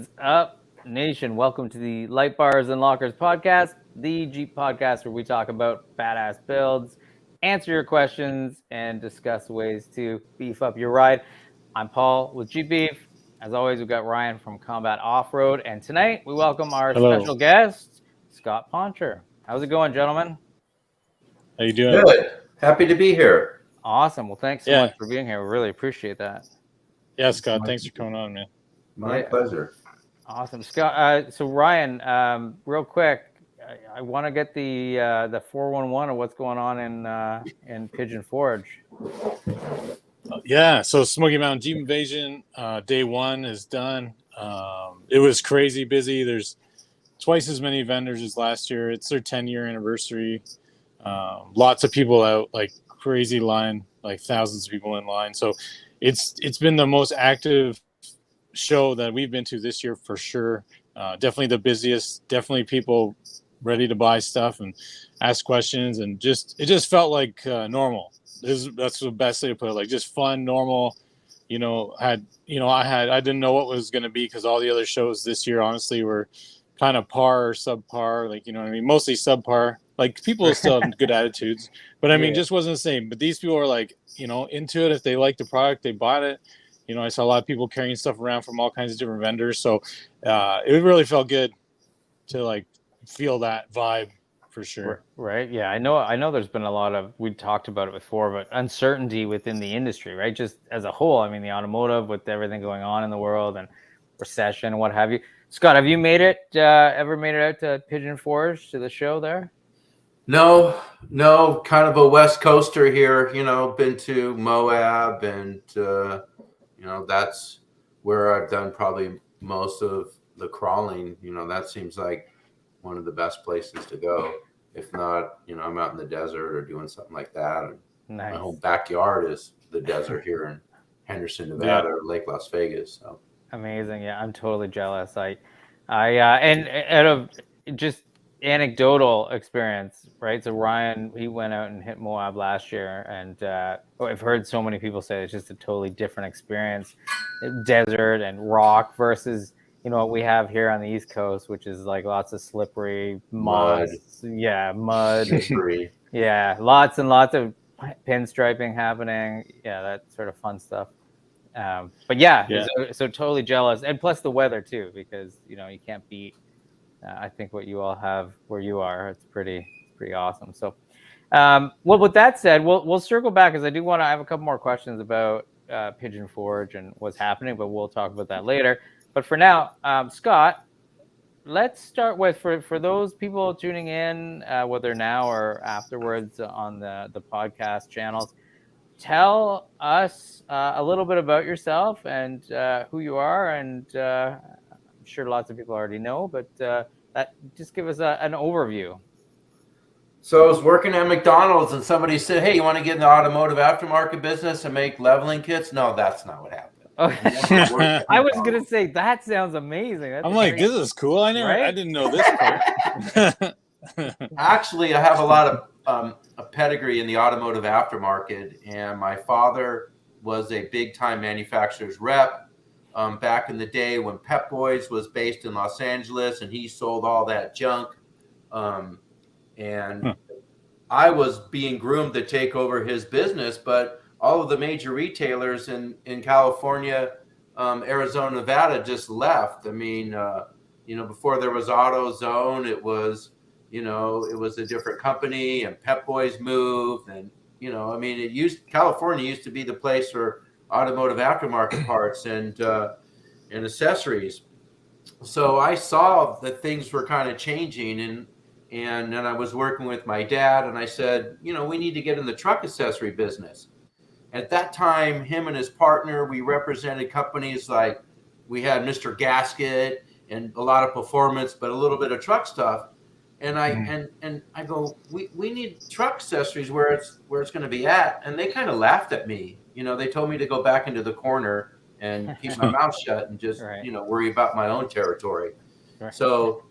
is up, nation? Welcome to the Light Bars and Lockers podcast, the Jeep podcast where we talk about badass builds, answer your questions, and discuss ways to beef up your ride. I'm Paul with JeepBeef. As always, we've got Ryan from Combat Off-Road, and tonight we welcome our special guest, Scott Poncher. How's it going, gentlemen? How you doing? Good. Happy to be here. Awesome. Well, thanks so much for being here. We really appreciate that. Yeah, Scott, thanks for coming on, man. My pleasure. Awesome, Scott. So Ryan, real quick, I want to get the 411 of what's going on in Pigeon Forge. Yeah, so Smoky Mountain Jeep Invasion, day one is done. It was crazy busy. There's twice as many vendors as last year. It's their 10-year anniversary. Lots of people out, like crazy line, like thousands of people in line. So it's been the most active show that we've been to this year for sure. Definitely the busiest, definitely people ready to buy stuff and ask questions, and it just felt like normal. That's the best way to put it, like just fun, normal. I didn't know what was going to be, because all the other shows this year honestly were kind of par or subpar, like, you know what I mean, mostly subpar. Like, people still have good attitudes, but I mean, just wasn't the same. But these people are like, into it. If they like the product, they bought it. I saw a lot of people carrying stuff around from all kinds of different vendors. So it really felt good to like feel that vibe for sure. Right. Yeah. I know there's been a lot of, we talked about it before, but uncertainty within the industry, right? Just as a whole. I mean, the automotive, with everything going on in the world and recession and what have you. Scott, have you ever made it out to Pigeon Forge, to the show there? No, kind of a West Coaster here, been to Moab, and, that's where I've done probably most of the crawling. That seems like one of the best places to go. If not, I'm out in the desert or doing something like that. And nice. My whole backyard is the desert here in Henderson, Nevada, or Lake Las Vegas. So amazing. Yeah, I'm totally jealous. And out of just anecdotal experience, right? So Ryan, he went out and hit Moab last year, and I've heard so many people say it's just a totally different experience, desert and rock versus what we have here on the East Coast, which is like lots of slippery mud. Slippery. Yeah, lots and lots of pinstriping happening. Yeah, that sort of fun stuff. But so totally jealous, and plus the weather too, because you can't beat. I think what you all have where you are, it's pretty awesome. So, well, with that said, we'll circle back, because I have a couple more questions about Pigeon Forge and what's happening, but we'll talk about that later. But for now, Scott, let's start with for those people tuning in, whether now or afterwards on the podcast channels. Tell us a little bit about yourself and who you are, and I'm sure lots of people already know, but just give us an overview. So I was working at McDonald's, and somebody said, "Hey, you want to get in the automotive aftermarket business and make leveling kits?" No, that's not what happened. I was gonna say, that sounds amazing. I'm like, this is cool. I didn't know this part. Actually, I have a lot of a pedigree in the automotive aftermarket, and my father was a big time manufacturer's rep back in the day when Pep Boys was based in Los Angeles, and he sold all that junk. I was being groomed to take over his business, but all of the major retailers in California, Arizona, Nevada just left. I mean, before there was AutoZone, it was a different company, and Pep Boys moved, and California used to be the place for automotive aftermarket parts and accessories. So I saw that things were kind of changing, and then I was working with my dad, and I said, we need to get in the truck accessory business. At that time, him and his partner, we represented companies like, we had Mr. Gasket and a lot of performance, but a little bit of truck stuff. And I go, we need truck accessories where it's going to be at. And they kind of laughed at me. They told me to go back into the corner and keep my mouth shut and just, worry about my own territory. Right. So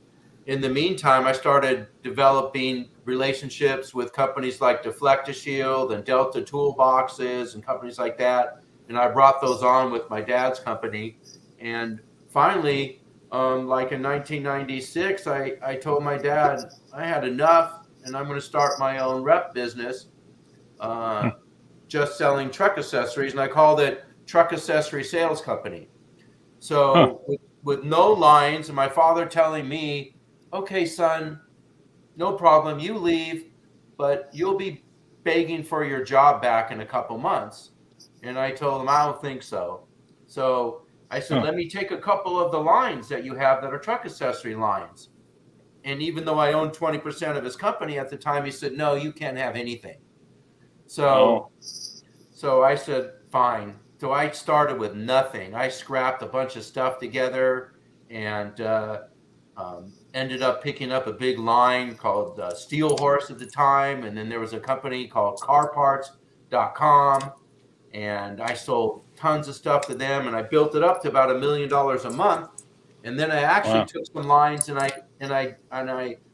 in the meantime, I started developing relationships with companies like Deflect-A-Shield and Delta Toolboxes and companies like that. And I brought those on with my dad's company. And finally, like in 1996, I told my dad I had enough and I'm going to start my own rep business, just selling truck accessories. And I called it Truck Accessory Sales Company. So with no lines, and my father telling me, okay, son, no problem, you leave, but you'll be begging for your job back in a couple months. And I told him, I don't think so. So I said, let me take a couple of the lines that you have that are truck accessory lines. And even though I owned 20% of his company at the time, he said, no, you can't have anything. So I said, fine. So I started with nothing. I scrapped a bunch of stuff together and ended up picking up a big line called Steel Horse at the time. And then there was a company called carparts.com. And I sold tons of stuff to them, and I built it up to about $1 million a month. And then I actually took some lines, and I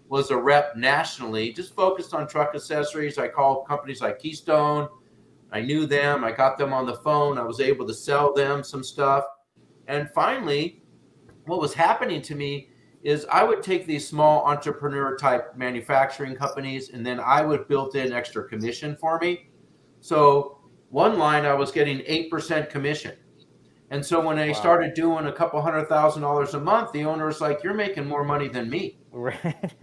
was a rep nationally, just focused on truck accessories. I called companies like Keystone. I knew them. I got them on the phone. I was able to sell them some stuff. And finally, what was happening to me is I would take these small entrepreneur type manufacturing companies, and then I would build in extra commission for me. So one line I was getting 8% commission. And so when I started doing a couple $100,000 a month, the owner was like, you're making more money than me. Right.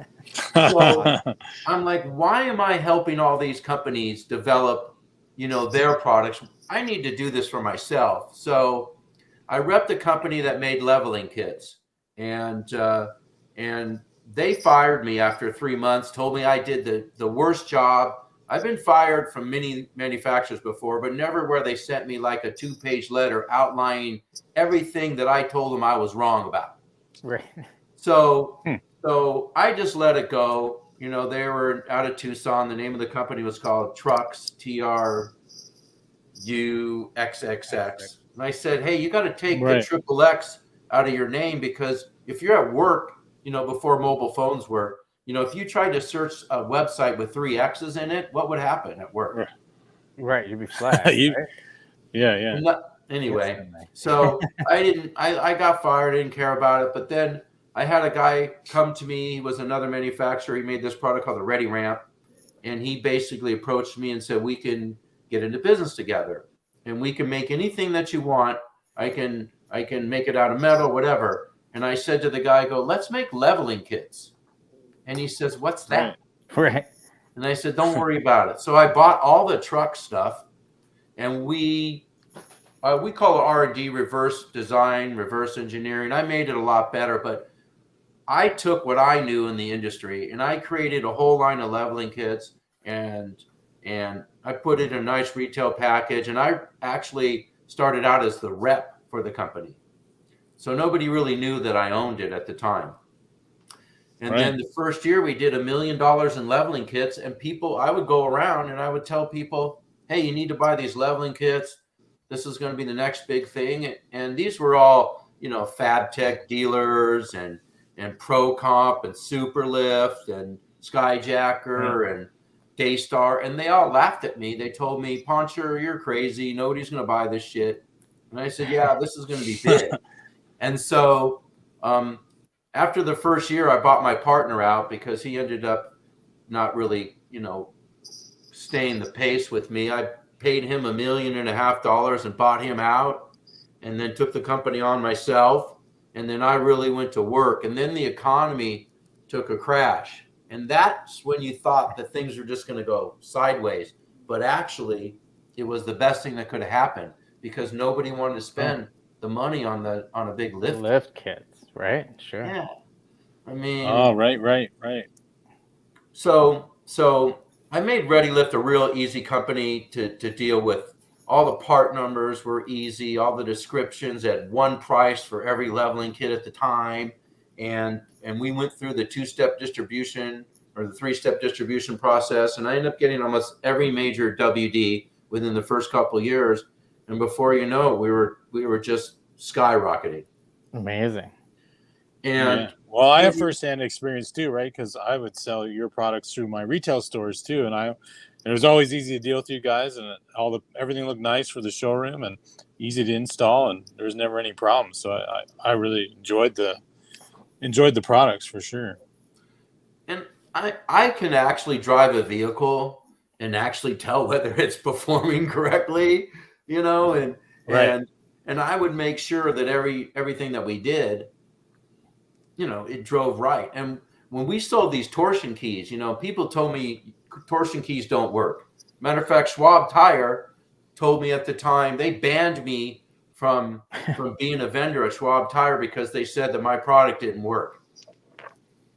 So I'm like, why am I helping all these companies develop, their products? I need to do this for myself. So I repped a company that made leveling kits, and they fired me after 3 months, told me I did the worst job. I've been fired from many manufacturers before, but never where they sent me like a 2-page letter outlining everything that I told them I was wrong about. Right. So I just let it go. They were out of Tucson. The name of the company was called Trucks, TRUXXX. And I said, hey, you got to take the triple X out of your name, because if you're at work, before mobile phones were, if you tried to search a website with 3 X's in it, what would happen at work? Right, you'd be flagged. Right? Yeah. Anyway, so I got fired. I didn't care about it. But then I had a guy come to me. He was another manufacturer. He made this product called the Ready Ramp. And he basically approached me and said, we can get into business together, and we can make anything that you want. I can make it out of metal, whatever. And I said to the guy, let's make leveling kits. And he says, what's that? Right. And I said, don't worry about it. So I bought all the truck stuff, and we call it R&D, reverse design, reverse engineering. I made it a lot better, but I took what I knew in the industry, and I created a whole line of leveling kits, and I put it in a nice retail package. And I actually started out as the rep for the company. So nobody really knew that I owned it at the time. And then the first year we did $1 million in leveling kits, and I would go around and I would tell people, hey, you need to buy these leveling kits. This is going to be the next big thing. And these were all, Fab Tech dealers and ProComp and Superlift and Skyjacker and Daystar. And they all laughed at me. They told me, Poncher, you're crazy. Nobody's going to buy this shit. And I said, yeah, this is going to be big. And so, after the first year, I bought my partner out because he ended up not really, staying the pace with me. I paid him $1.5 million and bought him out, and then took the company on myself. And then I really went to work. And then the economy took a crash. And that's when you thought that things were just going to go sideways. But actually, it was the best thing that could have happened, because nobody wanted to spend the money on a big lift kits. Right. Sure. Yeah. I mean. Oh, right. So I made ReadyLIFT a real easy company to deal with. All the part numbers were easy. All the descriptions at one price for every leveling kit at the time. And we went through the 2-step distribution or the 3-step distribution process. And I ended up getting almost every major WD within the first couple of years. And before you know it, we were just skyrocketing. Amazing. And well, I have firsthand experience too, right? Because I would sell your products through my retail stores too, and it was always easy to deal with you guys, and everything looked nice for the showroom and easy to install, and there was never any problems. So I really enjoyed the enjoyed the products for sure. And I can actually drive a vehicle and actually tell whether it's performing correctly, and Right. and I would make sure that everything that we did, it drove right. And when we sold these torsion keys, people told me torsion keys don't work. Matter of fact, Schwab Tire told me at the time, they banned me from being a vendor at Schwab Tire because they said that my product didn't work.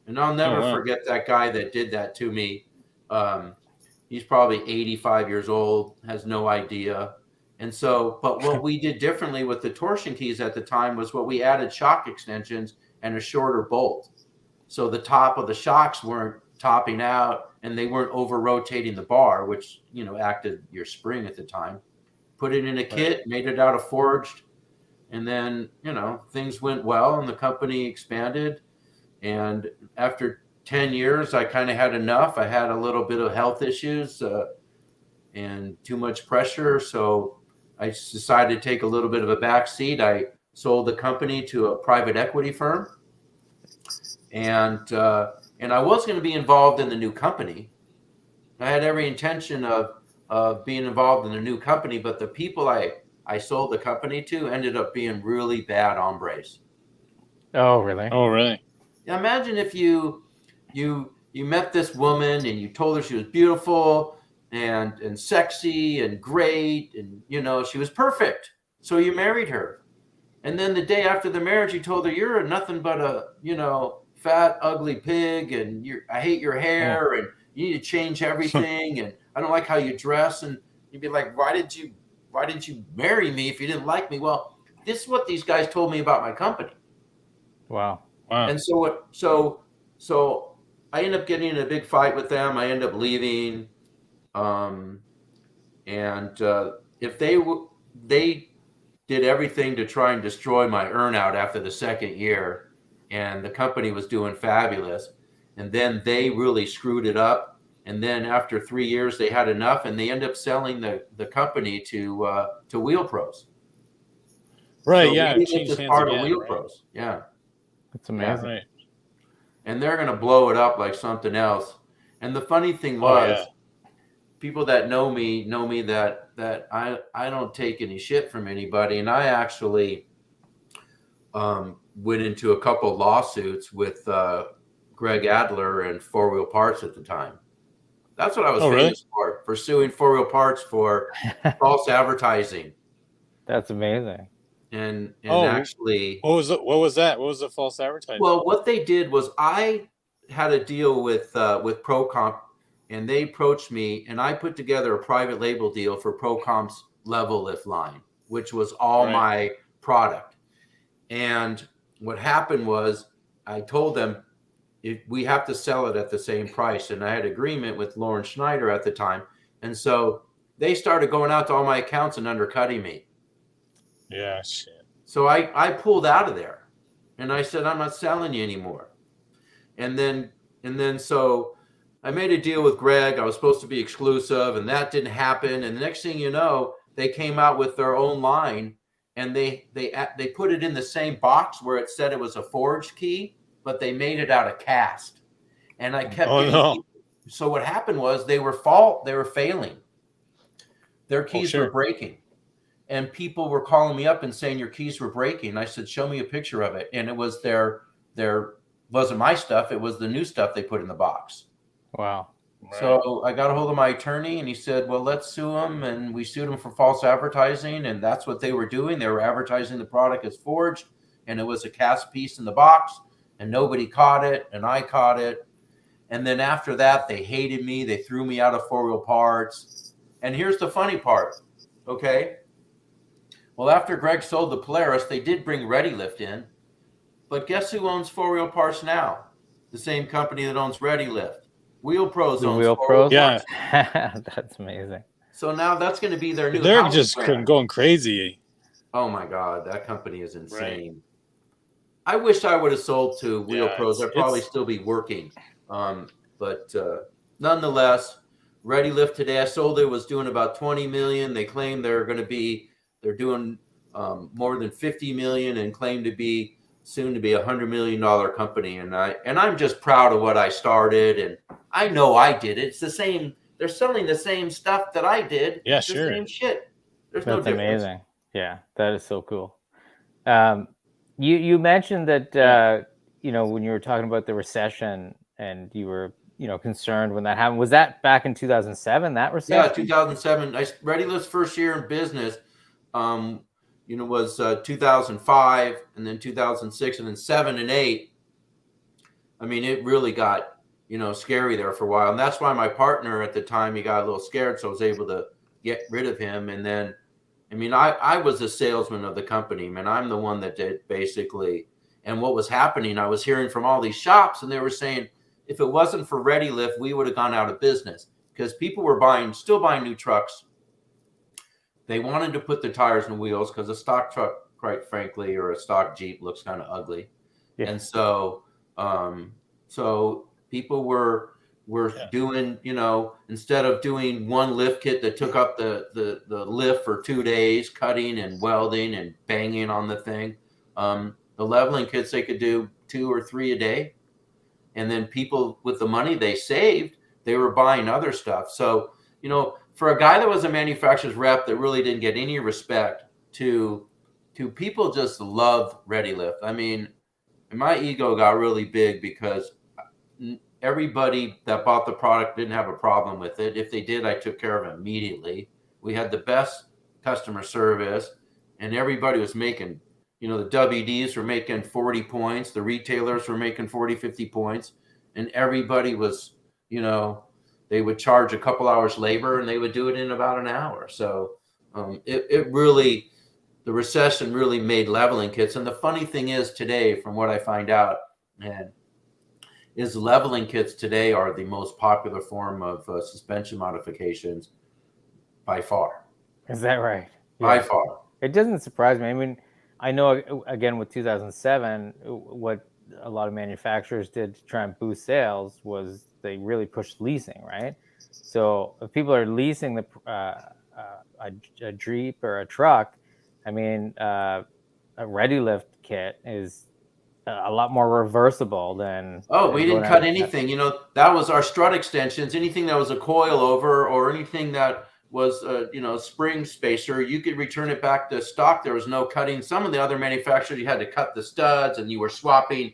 And I'll never forget that guy that did that to me. He's probably 85 years old, has no idea. And so, but what we did differently with the torsion keys at the time was what we added shock extensions and a shorter bolt. So the top of the shocks weren't topping out and they weren't over rotating the bar, which, acted your spring at the time. Put it in a kit, made it out of forged. And then, things went well and the company expanded. And after 10 years, I kind of had enough. I had a little bit of health issues and too much pressure. So I decided to take a little bit of a back seat. I sold the company to a private equity firm. And I was going to be involved in the new company. I had every intention of being involved in the new company, but the people I sold the company to ended up being really bad hombres. Oh, really? Oh, really? Now imagine if you met this woman and you told her she was beautiful and sexy and great and she was perfect. So you married her. And then the day after the marriage you told her you're nothing but a, fat ugly pig and I hate your hair and you need to change everything and I don't like how you dress, and you'd be like, why didn't you marry me if you didn't like me? Well, this is what these guys told me about my company. Wow. And so I end up getting in a big fight with them. I end up leaving. If they did everything to try and destroy my earnout after the second year, and the company was doing fabulous. And then they really screwed it up. And then after 3 years, they had enough, and they end up selling the company to Wheel Pros. Right. So yeah. ReadyLIFT is part of Wheel Pros. Yeah. That's amazing. Yeah, right. And they're going to blow it up like something else. And the funny thing was, people that know me that I don't take any shit from anybody. And I actually went into a couple of lawsuits with Greg Adler and Four Wheel Parts at the time. That's what I was famous for suing Four Wheel Parts for false advertising. That's amazing. And actually, what was that? What was the false advertising? Well, what they did was I had a deal with ProComp, and they approached me, and I put together a private label deal for ProComp's Level Lift line, which was all my product. And what happened was I told them we have to sell it at the same price, and I had agreement with Lauren Schneider at the time, and so they started going out to all my accounts and undercutting me. Yeah, shit. So I pulled out of there, and I said, I'm not selling you anymore. And then so I made a deal with Greg. I was supposed to be exclusive, and that didn't happen. And the next thing you know, they came out with their own line, and they put it in the same box where it said it was a forged key, but they made it out of cast. And I kept So what happened was they were failing. Their keys were breaking. And people were calling me up and saying your keys were breaking. And I said, show me a picture of it. And it was wasn't my stuff. It was the new stuff they put in the box. Wow. So I got a hold of my attorney, and he said, well, let's sue them. And we sued them for false advertising. And that's what they were doing. They were advertising the product as forged, and it was a cast piece in the box, and nobody caught it. And I caught it. And then after that, they hated me. They threw me out of Four Wheel Parts. And here's the funny part. Okay. Well, after Greg sold the Polaris, they did bring ReadyLIFT in. But guess who owns Four Wheel Parts now? The same company that owns ReadyLIFT. Wheel Pros owns Wheel Four Pros? Wheel Parts. Yeah. That's amazing. So now that's going to be their new They're just going crazy. Oh, my God. That company is insane. Right. I wish I would have sold to Wheel Pros. I'd probably still be working. But nonetheless, ReadyLIFT today, I sold it, was doing about 20 million. They claim they're doing more than 50 million and claim to be soon to be $100 million company. And I'm just proud of what I started. And I know I did it. It's the same. They're selling the same stuff that I did. Yeah, it's sure. the same shit. There's no That's difference. amazing. Yeah, that is so cool. You mentioned that when you were talking about the recession and you were concerned when that happened. Was that back in 2007? That recession? Yeah, 2007. ReadyLIFT's first year in business, was 2005, and then 2006, and then 7 and 8. I mean, it really got scary there for a while, and that's why my partner at the time, he got a little scared, so I was able to get rid of him. And then, I mean, I was a salesman of the company, man. I'm the one that did basically. And what was happening, I was hearing from all these shops, and they were saying, if it wasn't for ReadyLIFT, we would have gone out of business, because people were still buying new trucks. They wanted to put the tires and wheels, because a stock truck, quite frankly, or a stock Jeep looks kind of ugly. Yeah. And so people were doing, instead of doing one lift kit that took up the lift for 2 days, cutting and welding and banging on the thing, the leveling kits, they could do 2 or 3 a day. And then people with the money they saved, they were buying other stuff. So, for a guy that was a manufacturer's rep that really didn't get any respect, to people just loved ReadyLIFT. I mean, my ego got really big because everybody that bought the product didn't have a problem with it. If they did, I took care of it immediately. We had the best customer service, and everybody was making, the WDs were making 40 points. The retailers were making 40, 50 points. And everybody was, they would charge a couple hours labor, and they would do it in about an hour. So it really, the recession really made leveling kits. And the funny thing is today, from what I find out, is leveling kits today are the most popular form of suspension modifications by far. Is that right? By far. It doesn't surprise me. I mean, I know, again, with 2007, what a lot of manufacturers did to try and boost sales was they really pushed leasing, right? So if people are leasing a Jeep or a truck, I mean, a ReadyLIFT kit is a lot more reversible than. We didn't cut anything. That was our strut extensions. Anything that was a coil over, or anything that was spring spacer, you could return it back to stock. There was no cutting. Some of the other manufacturers, you had to cut the studs, and you were swapping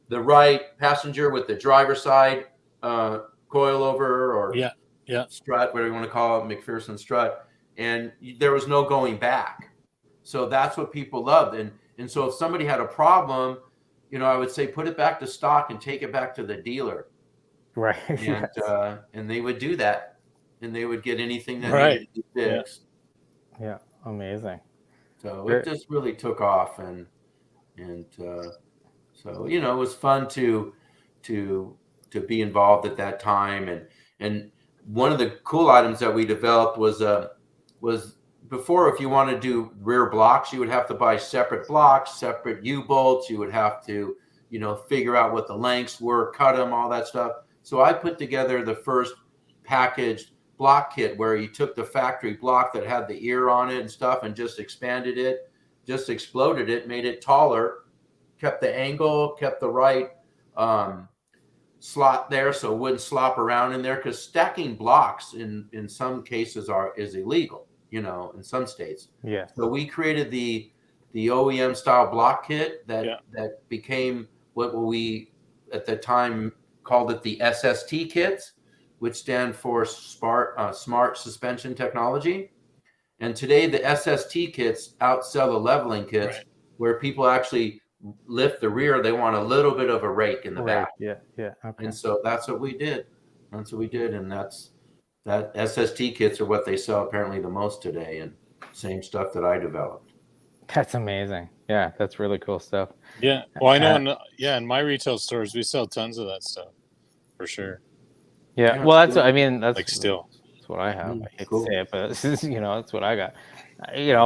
the right passenger with the driver side coil over, or strut, whatever you want to call it, McPherson strut, and there was no going back. So that's what people loved. And so if somebody had a problem, I would say, put it back to stock and take it back to the dealer. Right. And and they would do that, and they would get anything that needed to be fixed. Yeah, amazing. So it just really took off, and so it was fun to be involved at that time. And one of the cool items that we developed was before, if you want to do rear blocks, you would have to buy separate blocks, separate U-bolts. You would have to, figure out what the lengths were, cut them, all that stuff. So I put together the first packaged block kit, where you took the factory block that had the ear on it and stuff, and just expanded it, just exploded it, made it taller, kept the angle, kept the right slot there, so it wouldn't slop around in there, because stacking blocks in some cases is illegal. In some states. Yeah. So we created the OEM style block kit that became what we at the time called it the SST kits, which stand for Smart Suspension Technology. And today the SST kits outsell the leveling kits, where people actually lift the rear. They want a little bit of a rake in the back. Yeah. Okay. And so that's what we did. And that SST kits are what they sell apparently the most today, and same stuff that I developed. That's amazing. Yeah, that's really cool stuff. Yeah. Well, I know in my retail stores, we sell tons of that stuff for sure. Yeah. Well, that's what I have. I hate to say it, but that's what I got.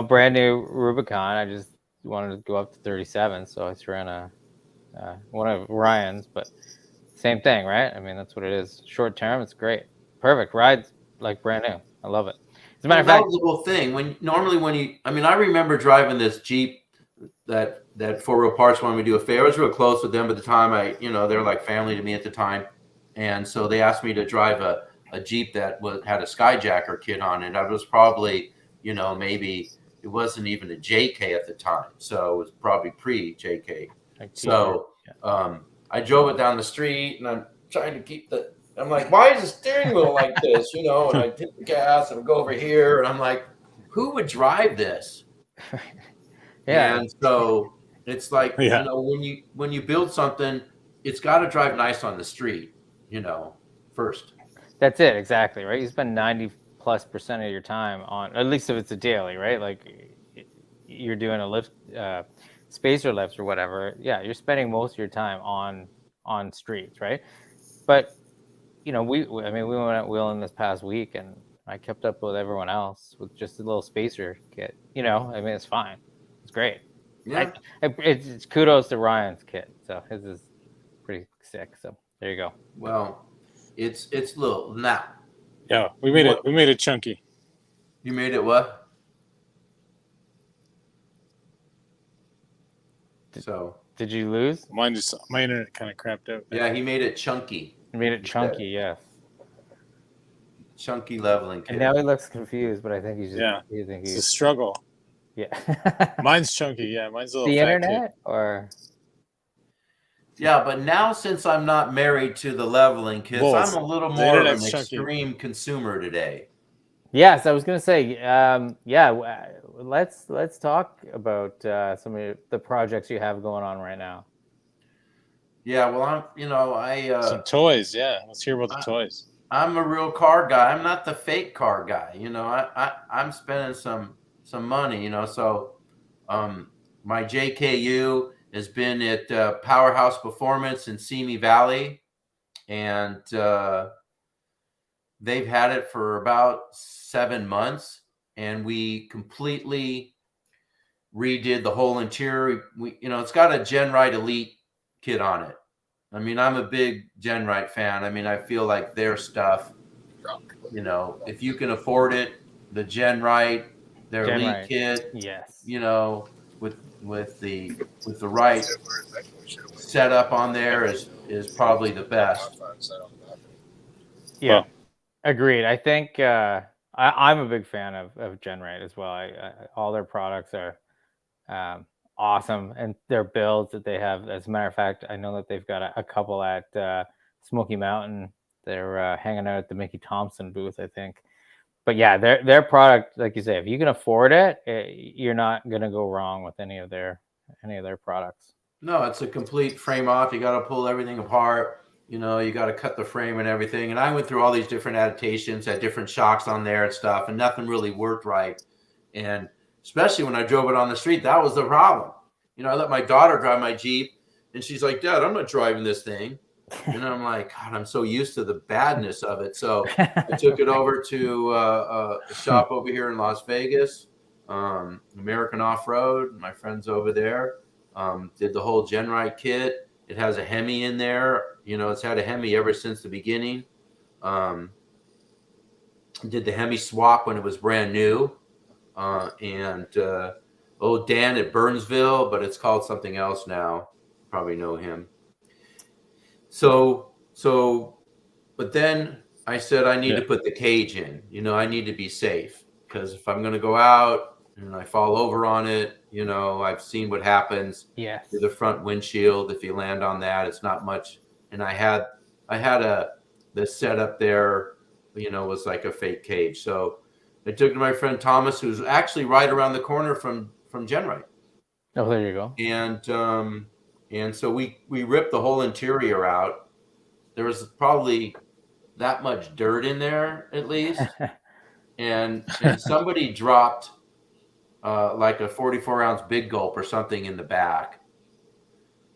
Brand new Rubicon. I just wanted to go up to 37, so I just ran one of Ryan's, but same thing, right? I mean, that's what it is. Short term, it's great. Perfect. Rides like brand new. I love it. As a matter of fact, that was the whole thing. I remember driving this Jeep that Four Wheel Parts wanted me to do a favor. I was real close with them at the time. They're like family to me at the time, and so they asked me to drive a Jeep that had a Skyjacker kit on it. I was probably, maybe it wasn't even a JK at the time, so it was probably pre-JK. So I drove it down the street, and I'm trying to keep I'm like, why is the steering wheel like this? And I hit the gas and go over here, and I'm like, who would drive this? Yeah. And so it's like, when you build something, it's got to drive nice on the street, first. That's it, exactly, right? You spend 90+% of your time on, at least if it's a daily, right? Like you're doing a lift, spacer lifts or whatever. Yeah, you're spending most of your time on streets, right? But we went out wheeling this past week, and I kept up with everyone else with just a little spacer kit. It's fine. It's great. Yeah. It's kudos to Ryan's kit. So his is pretty sick. So there you go. Well, it's little now. Yeah, we made it chunky. You made it what? Did you lose? My internet kind of crapped out. Yeah, he made it chunky. He made it chunky, yes. Chunky leveling kit. And now he looks confused, but I think he's just it's a struggle. Yeah. Mine's chunky, yeah. Mine's a little the fat internet kid. or Yeah, but now since I'm not married to the leveling kits, I'm a little more of an extreme consumer today. Yes, I was going to say, let's talk about some of the projects you have going on right now. Yeah, well, some toys. Yeah, let's hear about the toys. I'm a real car guy. I'm not the fake car guy. I'm spending some money. So, my JKU has been at Powerhouse Performance in Simi Valley, and they've had it for about 7 months, and we completely redid the whole interior. It's got a GenRide Elite kit on it. I'm a big GenRide fan. I feel like their stuff, if you can afford it, the GenRide, their Elite kit, yes, with the right setup on there is probably the best. Yeah, agreed. I think I'm a big fan of GenRide as well. All their products are awesome, and their builds that they have. As a matter of fact, I know that they've got a couple at Smoky Mountain. They're hanging out at the Mickey Thompson booth, I think. But yeah, their product, like you say, if you can afford it, you're not gonna go wrong with any of their products. No, it's a complete frame off. You got to pull everything apart. You got to cut the frame and everything. And I went through all these different adaptations, had different shocks on there and stuff, and nothing really worked right. And especially when I drove it on the street, that was the problem. I let my daughter drive my Jeep, and she's like, "Dad, I'm not driving this thing." And I'm like, God, I'm so used to the badness of it. So I took it over to a shop over here in Las Vegas, American Off-Road. My friends over there did the whole GenRide kit. It has a Hemi in there. It's had a Hemi ever since the beginning. Did the Hemi swap when it was brand new. Dan at Burnsville, but it's called something else now. Probably know him. But then I said I need to put the cage in. I need to be safe, because if I'm going to go out and I fall over on it, I've seen what happens to the front windshield. If you land on that, it's not much. And I had the setup there, was like a fake cage. So I took it to my friend Thomas, who's actually right around the corner from GenRide. Oh, there you go. And so we ripped the whole interior out. There was probably that much dirt in there, at least. and somebody dropped like a 44-ounce Big Gulp or something in the back.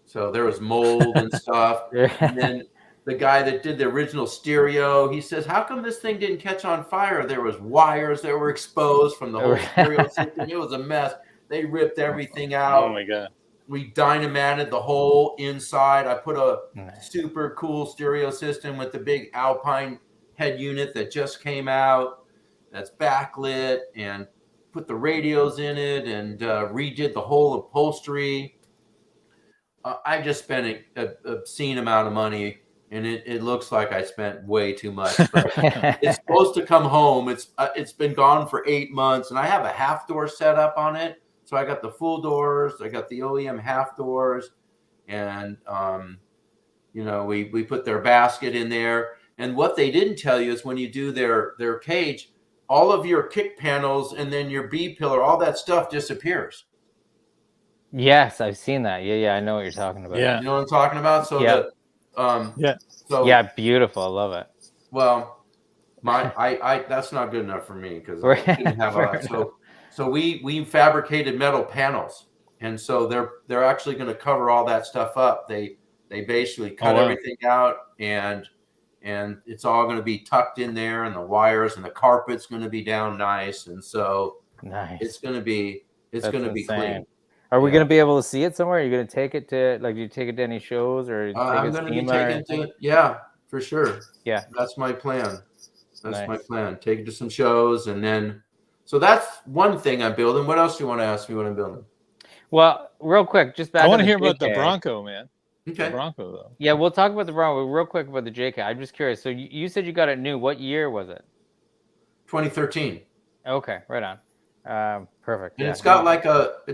So there was mold and stuff. And then the guy that did the original stereo, he says, "How come this thing didn't catch on fire?" There was wires that were exposed from the whole stereo system. It was a mess. They ripped everything out. Oh my God. We dynamited the whole inside. I put a super cool stereo system with the big Alpine head unit that just came out. That's backlit, and put the radios in it and redid the whole upholstery. I just spent an obscene amount of money, and it looks like I spent way too much. But it's supposed to come home. It's been gone for 8 months, and I have a half door set up on it. So I got the full doors, I got the OEM half doors, and we put their basket in there. And what they didn't tell you is when you do their cage, all of your kick panels and then your B pillar, all that stuff disappears. Yes, I've seen that. Yeah, I know what you're talking about. Yeah, you know what I'm talking about. So beautiful. I love it. Well, I that's not good enough for me because I didn't have a so we fabricated metal panels, and so they're actually going to cover all that stuff up. They basically cut everything out, and it's all going to be tucked in there, and the wires and the carpet's going to be down nice, and so it's going to be clean. Are we going to be able to see it somewhere? Are you going to take it to do you take it to any shows or? I'm going to be taking it to for sure. Yeah, that's my plan. That's my plan. Take it to some shows, and then so that's one thing I'm building. What else do you want to ask me what I'm building? Well, real quick, just back. I want to hear about the Bronco, man. Okay. The Bronco, though. Yeah, we'll talk about the Bronco real quick about the JK. I'm just curious. So you said you got it new. What year was it? 2013. Okay, right on. Perfect. And it's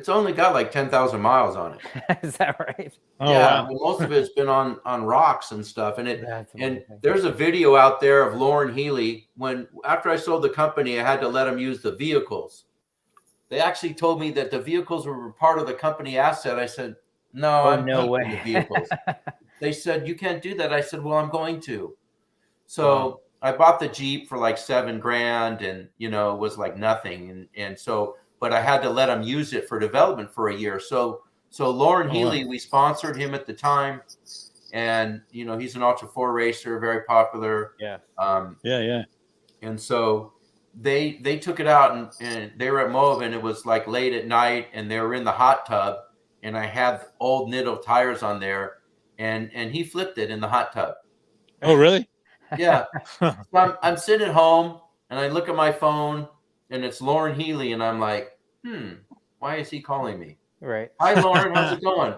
only got like 10,000 miles on it. Is that right? Oh, yeah. Wow. Well, most of it's been on rocks and stuff. And there's a video out there of Lauren Healy after I sold the company, I had to let them use the vehicles. They actually told me that the vehicles were part of the company asset. I said, no, no way. The vehicles. They said, you can't do that. I said, well, I'm going to. So I bought the Jeep for like $7,000 and, it was like nothing. And so, but I had to let him use it for development for a year. So Lauren Healy, we sponsored him at the time, and, he's an Ultra 4 racer, very popular. Yeah. And so they took it out and they were at Moab, and it was like late at night, and they were in the hot tub, and I had old Nitto tires on there, and he flipped it in the hot tub. Oh, really? Yeah. So I'm sitting at home, and I look at my phone, and it's Lauren Healy, and I'm like, why is he calling me? Right. Hi, Lauren. How's it going?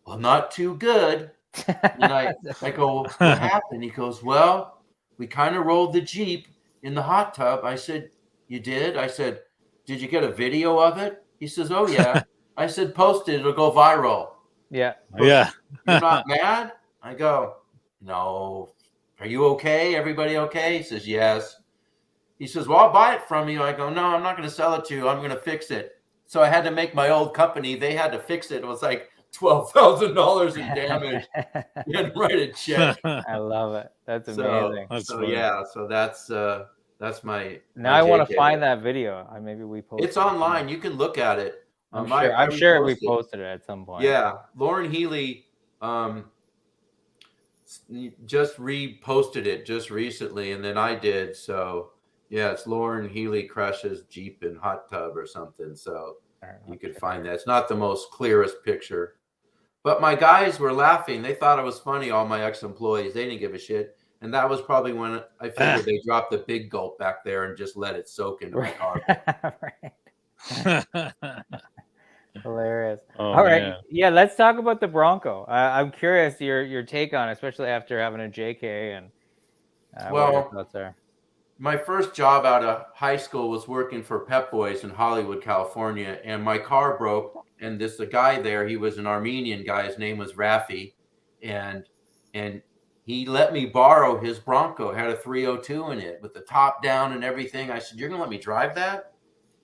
Well, not too good. And I go, what happened? He goes, well, we kind of rolled the Jeep in the hot tub. I said, you did? I said, did you get a video of it? He says, oh, yeah. I said, post it. It'll go viral. Yeah. Yeah. You're not mad? I go, no. Are you okay? Everybody okay? He says, yes. He says, well, I'll buy it from you. I go, no, I'm not going to sell it to you. I'm going to fix it. So I had to make my old company. They had to fix it. It was like $12,000 in damage and write a check. I love it. That's amazing. So that's my. Now I want to find that video. Maybe we post. It's online. You can look at it. I'm sure we posted it at some point. Yeah, Lauren Healy just reposted it just recently, and then I did. So yeah, it's Lauren Healy crashes Jeep in hot tub or something. So you could find that. It's not the most clearest picture, but my guys were laughing. They thought it was funny. All my ex-employees, they didn't give a shit. And that was probably when I figured they dropped the big gulp back there and just let it soak into my car. Hilarious. All right. Man. Yeah, let's talk about the Bronco. I'm curious your take on it, especially after having a JK and what your thoughts are. My first job out of high school was working for Pep Boys in Hollywood, California, and my car broke. And the guy there, he was an Armenian guy. His name was Rafi, and he let me borrow his Bronco. It had a 302 in it with the top down and everything. I said, "You're gonna let me drive that?"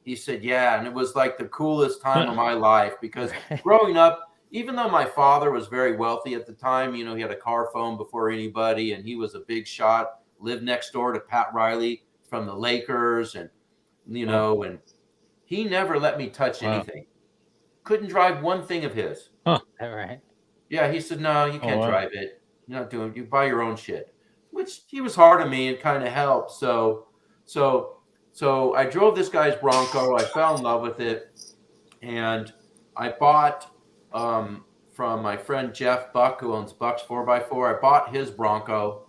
He said, "Yeah." And it was like the coolest time of my life, because growing up, even though my father was very wealthy at the time, he had a car phone before anybody, and he was a big shot. Lived next door to Pat Riley from the Lakers, and and he never let me touch anything. Couldn't drive one thing of his. All right. Yeah, he said, "No, you can't drive it. You're not doing. You buy your own shit." Which he was hard on me and kind of helped. So I drove this guy's Bronco. I fell in love with it, and I bought from my friend Jeff Buck, who owns Buck's 4x4. I bought his Bronco.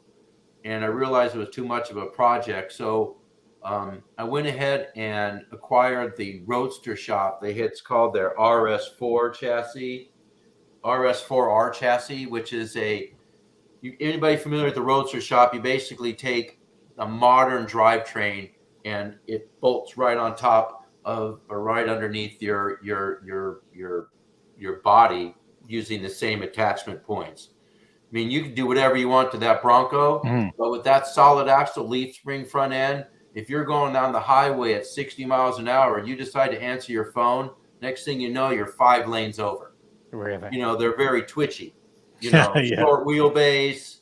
And I realized it was too much of a project. So I went ahead and acquired the Roadster shop. It's called their RS4 chassis, RS4R chassis, which is anybody familiar with the Roadster shop? You basically take a modern drivetrain and it bolts right on top of or right underneath your body using the same attachment points. I mean, you can do whatever you want to that Bronco, but with that solid axle leaf spring front end, if you're going down the highway at 60 miles an hour, you decide to answer your phone, next thing you know, you're 5 lanes over. Really? You know, they're very twitchy. You know, short wheelbase,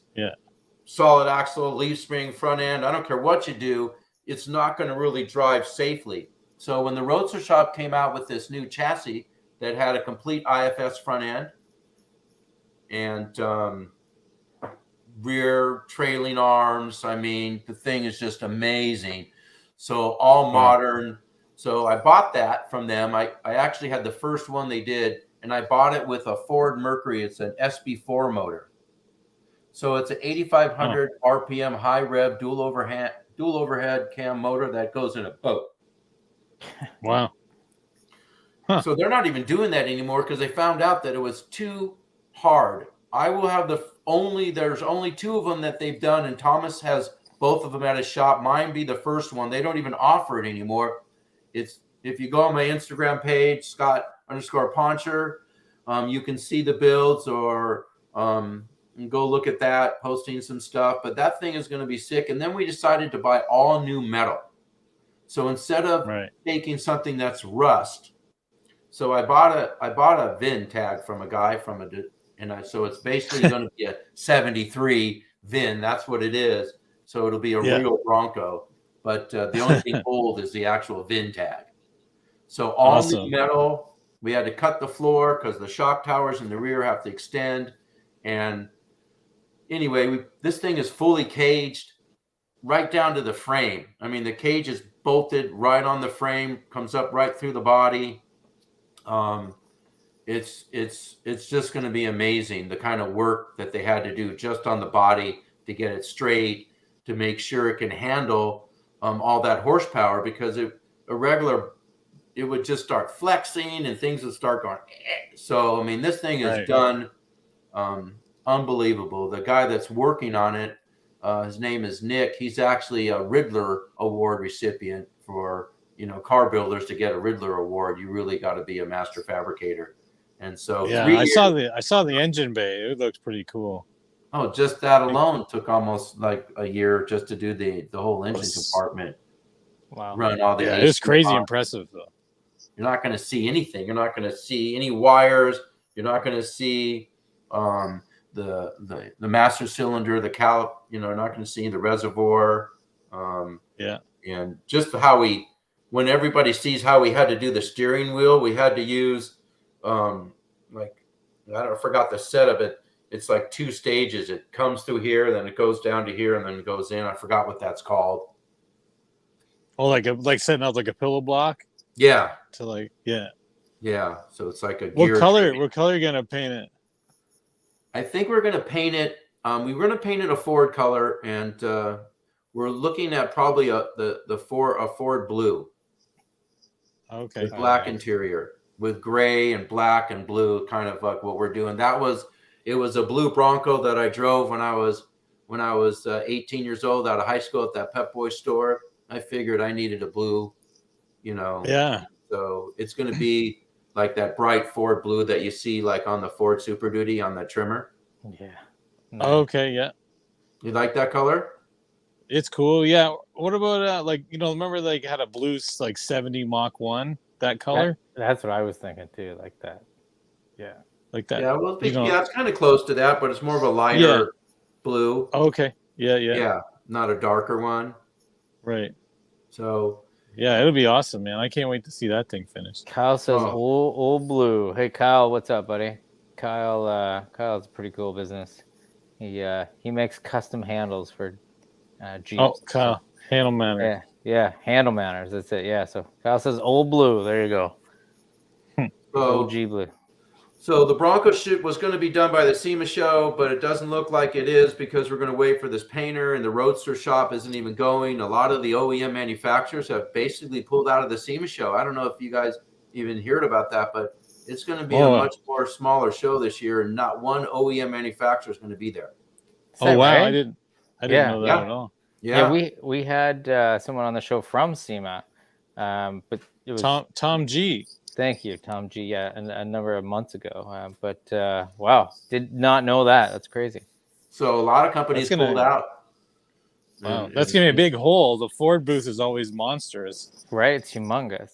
solid axle, leaf spring front end. I don't care what you do, it's not going to really drive safely. So when the Roadster shop came out with this new chassis that had a complete IFS front end and rear trailing arms, I mean, the thing is just amazing. So all modern. So I bought that from them. I actually had the first one they did, and I bought it with a Ford Mercury. It's an SB4 motor. So it's an 8,500 RPM high rev dual overhead cam motor that goes in a boat. Wow. So they're not even doing that anymore because they found out that it was too hard. I will have there's only 2 of them that they've done, and Thomas has both of them at his shop. Mine be the first one. They don't even offer it anymore. It's if you go on my Instagram page, Scott_Poncher, you can see the builds or go look at that, posting some stuff. But that thing is going to be sick. And then we decided to buy all new metal. So instead of taking something that's rust, so I bought a VIN tag from a guy so it's basically going to be a 73 VIN. That's what it is. So it'll be a real Bronco. But the only thing old is the actual VIN tag. So all new metal. We had to cut the floor because the shock towers in the rear have to extend. And anyway, this thing is fully caged right down to the frame. I mean, the cage is bolted right on the frame, comes up right through the body. It's just going to be amazing, the kind of work that they had to do just on the body to get it straight, to make sure it can handle all that horsepower, because it would just start flexing and things would start going. So, I mean, this thing is done unbelievable. The guy that's working on it, his name is Nick. He's actually a Riddler Award recipient. For, car builders to get a Riddler Award, you really got to be a master fabricator. And so I saw the engine bay. It looks pretty cool. Oh, just that alone took almost like a year just to do the whole engine compartment. Wow. Run all the it's crazy impressive though. You're not going to see anything. You're not going to see any wires. You're not going to see the master cylinder, the callip. You're not going to see the reservoir. And just when everybody sees how we had to do the steering wheel, we had to use I forgot the set of it. It's like 2 stages. It comes through here, then it goes down to here, and then it goes in. I forgot what that's called. Oh, like setting up like a pillow block? Yeah. Yeah. So it's like a gear. What color are you gonna paint it? I think we're gonna paint it. We were gonna paint it a Ford color, and we're looking at probably a Ford blue. Okay. With black interior, with gray and black and blue, kind of like what we're doing. It was a blue Bronco that I drove when I was 18 years old out of high school at that Pep Boy store. I figured I needed a blue, Yeah. So it's going to be like that bright Ford blue that you see like on the Ford Super Duty on the trimmer. Yeah. Nice. Okay. Yeah. You like that color? It's cool. Yeah. What about remember like had a blue like 70 Mach 1, that color? That's what I was thinking too, like that. Yeah. Like that. Yeah, well, it's kind of close to that, but it's more of a lighter blue. Okay. Yeah. Yeah, not a darker one. Right. So. Yeah, it'll be awesome, man. I can't wait to see that thing finished. Kyle says old blue. Hey, Kyle, what's up, buddy? Kyle's a pretty cool business. He makes custom handles for Jeeps. Oh, Kyle, handle manners. Yeah, handle manners. That's it. Yeah. So Kyle says old blue. There you go. OG blue. So the Bronco shoot was going to be done by the SEMA show, but it doesn't look like it is because we're going to wait for this painter, and the Roadster shop isn't even going. A lot of the OEM manufacturers have basically pulled out of the SEMA show. I don't know if you guys even heard about that, but it's going to be a much more smaller show this year, and not one OEM manufacturer is going to be there. Oh wow, right? I didn't know that at all. Yeah, we had someone on the show from SEMA, but it was Tom G. Thank you, Tom G. Yeah, a number of months ago. But wow, did not know that. That's crazy. So a lot of companies pulled out. Wow, that's gonna be a big hole. The Ford booth is always monstrous. Right, it's humongous.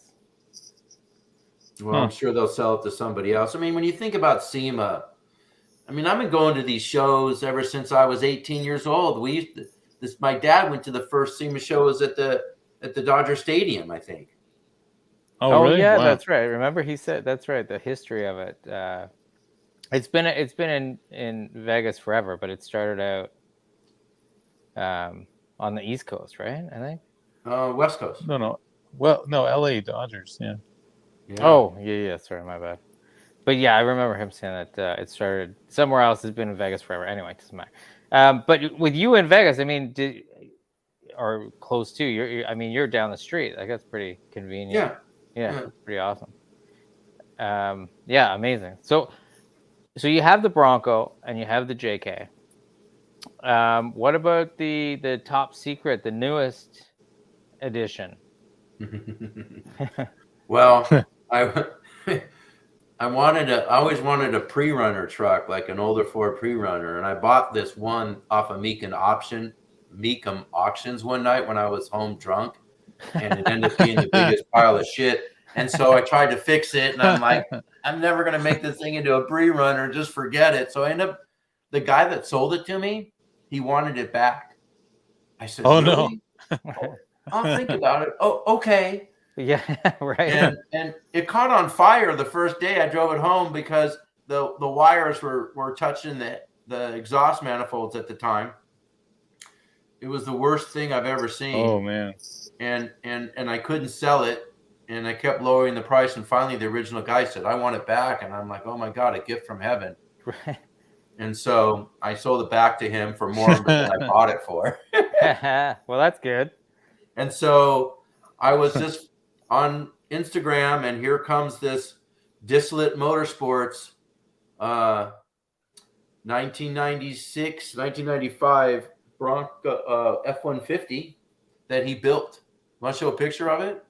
Well, I'm sure they'll sell it to somebody else. I mean, when you think about SEMA, I mean, I've been going to these shows ever since I was 18 years old. My dad went to the first SEMA show was at the Dodger Stadium, I think. Oh really? Yeah, wow. That's right. Remember, he said that's right. The history of it. It's been in Vegas forever, but it started out on the East Coast, right? I think. West Coast. No. Well, no, LA Dodgers. Yeah. Oh yeah. Sorry, my bad. But yeah, I remember him saying that it started somewhere else. It's been in Vegas forever. Anyway, it doesn't matter. But with you in Vegas, I mean, or close to you're down the street. Like that's pretty convenient. Yeah, it's pretty awesome. Yeah, amazing. So you have the Bronco and you have the JK. What about the top secret, the newest edition? Well, I always wanted a pre-runner truck, like an older Ford pre-runner, and I bought this one off of Meekum Auctions one night when I was home drunk, and it ended up being the biggest pile of shit. And so I tried to fix it, and I'm like, I'm never gonna make this thing into a pre-runner. Just forget it. So I ended up, the guy that sold it to me, he wanted it back. I said, "Oh really? no, I'll think about it." Oh, okay. Yeah, right. And it caught on fire the first day I drove it home because the wires were touching the exhaust manifolds at the time. It was the worst thing I've ever seen. Oh man. And I couldn't sell it, and I kept lowering the price, and finally the original guy said, "I want it back." And I'm like, "Oh my God, a gift from heaven." Right. And so I sold it back to him for more than I bought it for. Well, that's good. And so I was just on Instagram, and here comes this Dislit Motorsports 1996, 1995 Bronco F-150 that he built. Want to show a picture of it?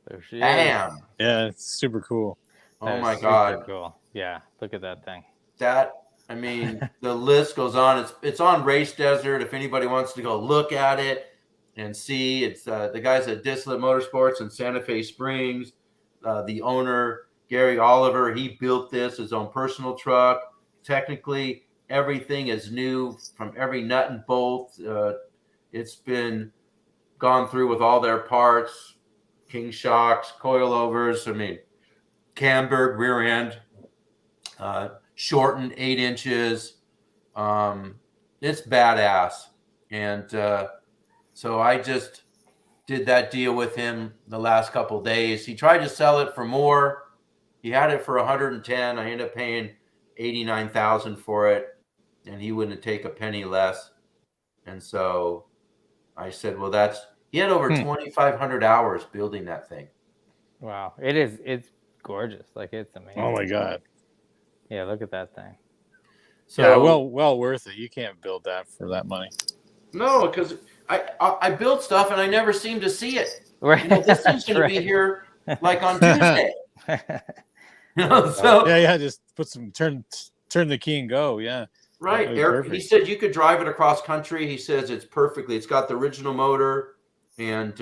There she Bam! is. Yeah, it's super cool. Oh my God! Cool. Yeah, look at that thing. I mean, the list goes on. It's on Race Desert. If anybody wants to go look at it and see, it's the guys at Dislit Motorsports in Santa Fe Springs. The owner, Gary Oliver, he built this, his own personal truck. Technically, everything is new from every nut and bolt. It's been gone through with all their parts, king shocks, coilovers. I mean, cambered rear end, shortened 8 inches. It's badass. And so I just did that deal with him the last couple of days. He tried to sell it for more. He had it for 110. I ended up paying $89,000 for it, and he wouldn't take a penny less. And so I said, well, he had over 2,500 hours building that thing. Wow. It's gorgeous. Like, it's amazing. Oh my God. Yeah, look at that thing. So yeah, well worth it. You can't build that for that money. No, because I build stuff and I never seem to see it. Right. You know, this thing's going to be here like on Tuesday. So yeah, just put some turn the key and go. Yeah. Right. Eric, he said you could drive it across country. He says it's got the original motor, and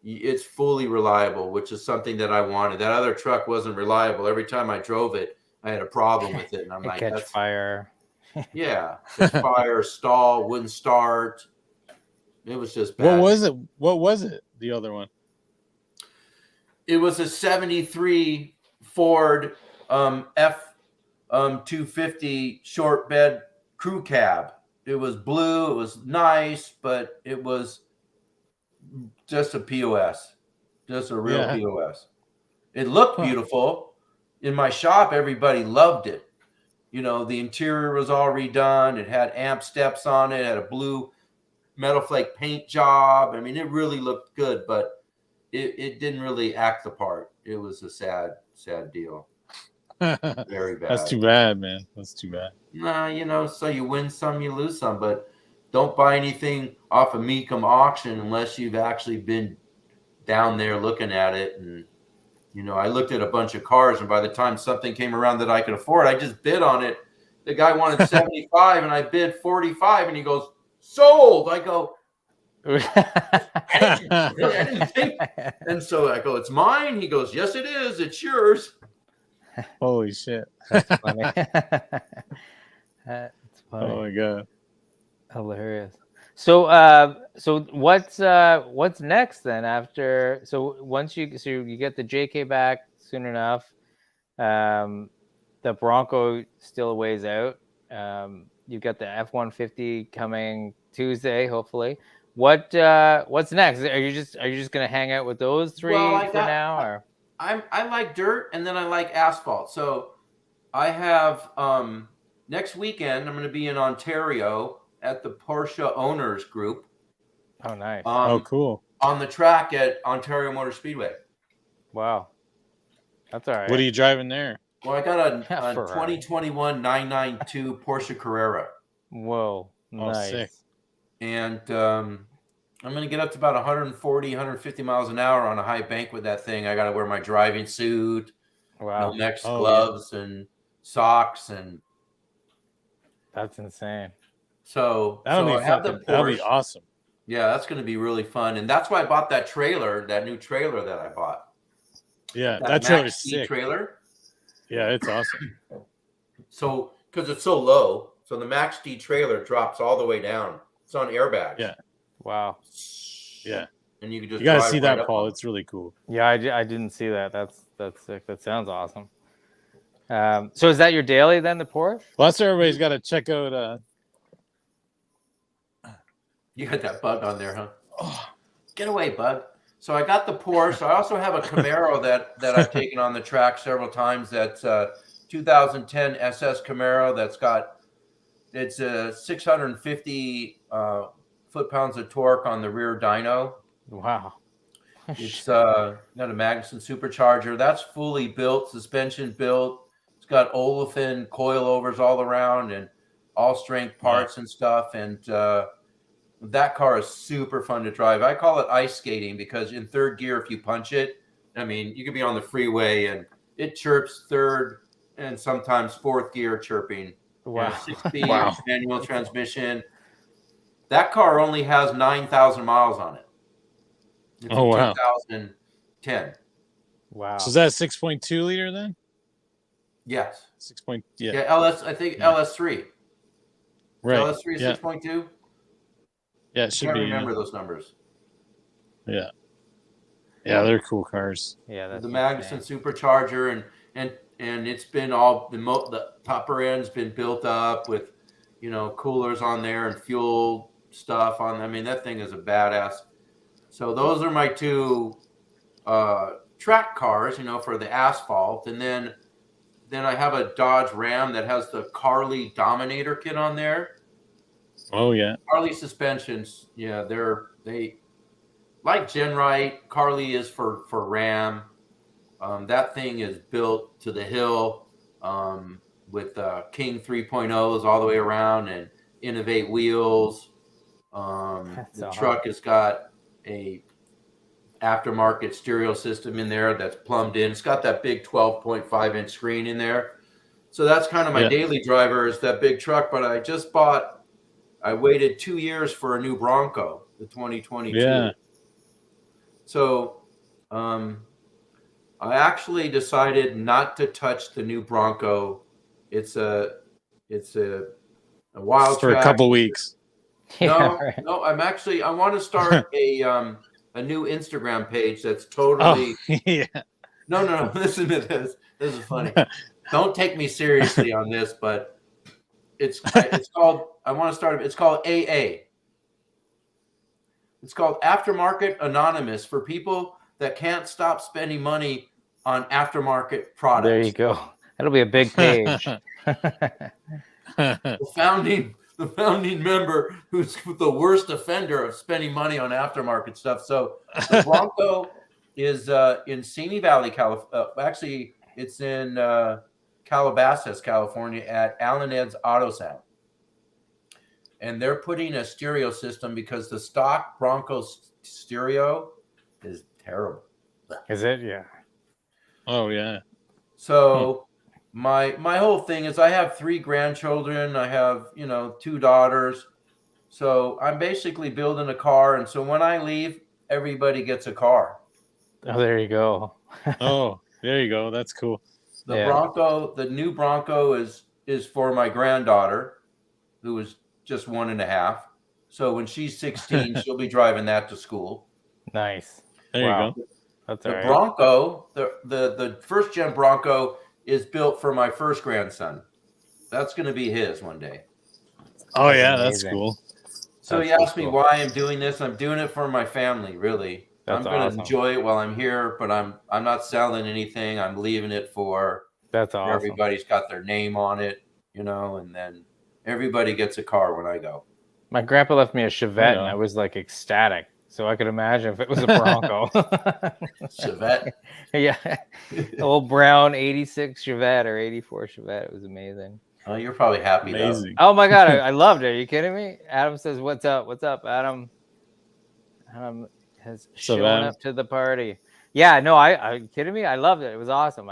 it's fully reliable, which is something that I wanted. That other truck wasn't reliable. Every time I drove it, I had a problem with it, and I'm like, catch fire. Yeah, catch fire, stall, wouldn't start. It was just bad. What was it? The other one? It was a 73 Ford F-250 short bed crew cab. It was blue. It was nice, but it was just a POS, just a real POS. It looked beautiful, in my shop, everybody loved it. You know, the interior was all redone. It had amp steps on it. It had a blue metal flake paint job. I mean, it really looked good, but it didn't really act the part. It was a sad deal. Very bad. That's too bad, man. That's too bad. Nah, you know, so you win some, you lose some, but don't buy anything off a Mecum auction unless you've actually been down there looking at it. And, you know, I looked at a bunch of cars, and by the time something came around that I could afford, I just bid on it. The guy wanted 75 and I bid 45, and he goes, sold. I go, I didn't think. And so I go, it's mine. He goes, yes, it is. It's yours. Holy shit. That's funny. That's funny. Oh my God. Hilarious. So what's next then after? So once you get the JK back soon enough, the Bronco still a ways out. You've got the F-150 coming Tuesday, hopefully. What's next? Are you just gonna hang out with those three for now, or? I like dirt, and then I like asphalt. So I have next weekend I'm going to be in Ontario at the Porsche Owners Group. Oh, nice. Oh, cool. On the track at Ontario Motor Speedway. Wow. That's all right. What are you driving there? Well, I got a 2021 992 Porsche Carrera. Whoa. Nice. Oh, sick. And I'm going to get up to about 140, 150 miles an hour on a high bank with that thing. I got to wear my driving suit, wow, Nomex gloves, and socks, and that's insane. So that'll be awesome. Yeah, that's going to be really fun, and that's why I bought that trailer, that new trailer that I bought. Yeah, that trailer's sick. Trailer. Yeah, it's awesome. So, because it's so low, so the Max D trailer drops all the way down. It's on airbags. Yeah. Wow. Yeah. And you can just you got to see that, Paul. It's really cool. Yeah, I didn't see that. That's sick. That sounds awesome. So is that your daily then, the Porsche? Well, that's where everybody's got to check out. You got that bug on there, huh? Oh, get away, bug. So I got the Porsche. I also have a Camaro that I've taken on the track several times. That's 2010 SS Camaro. It's a 650 foot-pounds of torque on the rear dyno. Wow. It's got a Magnuson supercharger. That's fully built, suspension built. It's got olefin coilovers all around and all-strength parts and stuff. And that car is super fun to drive. I call it ice skating because in third gear, if you punch it, I mean, you could be on the freeway and it chirps third and sometimes fourth gear chirping. Wow. 6-speed manual transmission. That car only has 9,000 miles on it. It's 2010. Wow. So is that a 6.2 liter then? Yes. 6. Yeah, LS. I think LS3. Right. LS3 is 6.2. Yeah, it should I can't be. remember those numbers. Yeah. Yeah, they're cool cars. Yeah, that's the Magnuson supercharger and it's been all the upper end's been built up with, coolers on there and fuel stuff on. I mean, that thing is a badass. So those are my two track cars, for the asphalt, and then I have a Dodge Ram that has the Carly Dominator kit on there. Oh yeah. Carly suspensions, yeah, they like Genrite. Carly is for Ram. That thing is built to the hill with King 3.0s all the way around and Innovate wheels. The truck has got a aftermarket stereo system in there that's plumbed in. It's got that big 12.5-inch screen in there. So that's kind of my daily driver is that big truck. But I waited 2 years for a new Bronco, the 2022. Yeah. So I actually decided not to touch the new Bronco. It's a wild for track. A couple weeks. No, I want to start a new Instagram page that's totally. Oh, yeah. No. Listen to this. This is funny. Don't take me seriously on this, but it's called. I want to start. It's called AA. It's called Aftermarket Anonymous for people that can't stop spending money on aftermarket products. There you go. That'll be a big page. The founding member who's the worst offender of spending money on aftermarket stuff. So the Bronco is in Simi Valley, California. Actually, it's in Calabasas, California, at Alan Ed's Auto Sound. And they're putting a stereo system because the stock Bronco stereo is terrible. Is it? Yeah. Oh yeah. So my whole thing is I have 3 grandchildren. I have 2 daughters. So I'm basically building a car, and so when I leave, everybody gets a car. Oh, there you go. Oh, there you go. That's cool. The Bronco, the new Bronco is for my granddaughter, who is just 1.5. So when she's 16, she'll be driving that to school. Nice. There you go. That's the all right. Bronco, the first gen Bronco is built for my first grandson. That's going to be his one day. Oh yeah, that's cool. So you asked me why I'm doing this. I'm doing it for my family, really. I'm going to enjoy it while I'm here, but I'm not selling anything. I'm leaving it for everybody's got their name on it, and then everybody gets a car when I go. My grandpa left me a Chevette, and I was like ecstatic. So I could imagine if it was a Bronco. Chevette? Yeah. Old brown 86 Chevette or 84 Chevette. It was amazing. Oh, you're probably happy. Amazing. Oh my God, I loved it. Are you kidding me? Adam says, "What's up? What's up, Adam?" Adam has shown up to the party. Yeah, no, are you kidding me? I loved it. It was awesome.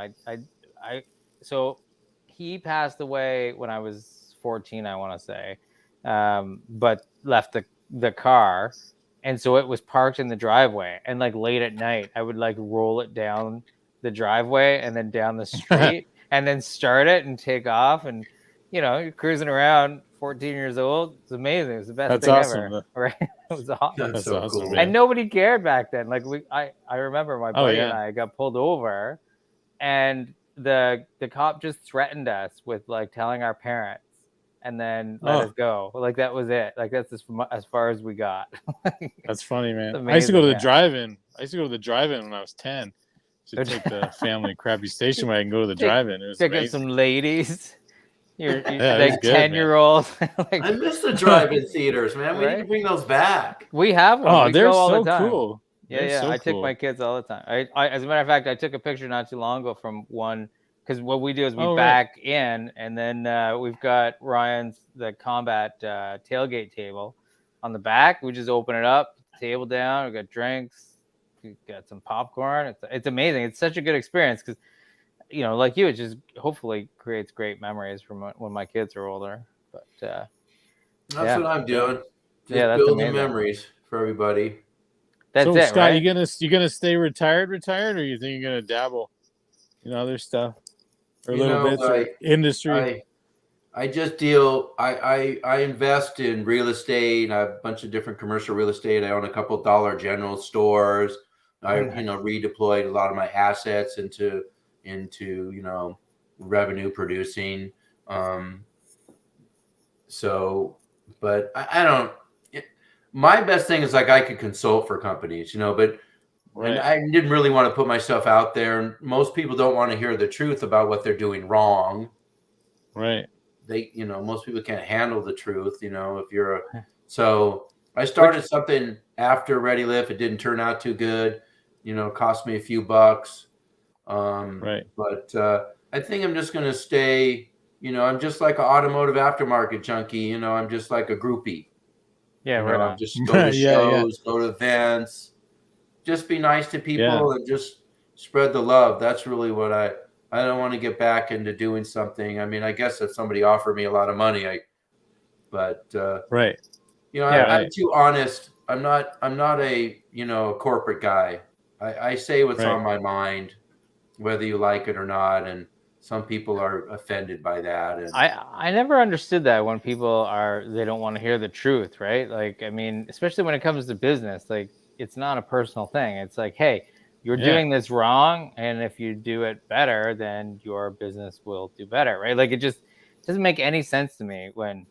So he passed away when I was 14, I want to say, but left the car, and so it was parked in the driveway. And like late at night, I would like roll it down the driveway and then down the street, and then start it and take off. And you're cruising around, 14 years old. It's amazing. It was the best thing ever. Right? It was awesome. That's so cool. And nobody cared back then. Like I remember my buddy and I got pulled over, and the cop just threatened us with like telling our parents and then let us go. Like that was it. Like that's as far as we got. That's funny, man. I used to go to the drive-in. When I was 10. To take the family crappy station wagon and go to the drive-in. It was pick amazing. up some ladies. You're like 10-year-old. Like, I miss the drive-in theaters, man. We need to bring those back. We have them. Oh, they're so cool. Yeah. I take my kids all the time. I as a matter of fact, I took a picture not too long ago from one, because what we do is we back in, and then we've got Ryan's the combat tailgate table on the back. We just open it up, table down. We got drinks. We got some popcorn. It's amazing. It's such a good experience because, like you, it just hopefully creates great memories from when my kids are older. But that's what I'm doing. Just that's building amazing. memories for everybody. That's so, it, Scott, right? you gonna stay retired, or you think you're gonna dabble in other stuff or little bits of industry? I just deal. I invest in real estate. I have a bunch of different commercial real estate. I own a couple of Dollar General stores. I redeployed a lot of my assets into revenue producing. But I don't. My best thing is like I could consult for companies, but and I didn't really want to put myself out there. And most people don't want to hear the truth about what they're doing wrong. Right. They, most people can't handle the truth. So I started something after ReadyLIFT. It didn't turn out too good. Cost me a few bucks. But I think I'm just going to stay, I'm just like an automotive aftermarket junkie. I'm just like a groupie. Yeah, right. Just go to shows, go to events, just be nice to people and just spread the love. That's really what I don't want to get back into doing something. I mean, I guess if somebody offered me a lot of money, I'm too honest. I'm not a, a corporate guy. I say what's on my mind, whether you like it or not. And some people are offended by that. And I never understood that when people they don't want to hear the truth, right? Like, I mean, especially when it comes to business, like it's not a personal thing. It's like, hey, you're doing this wrong, and if you do it better, then your business will do better, right? Like, it just doesn't make any sense to me when,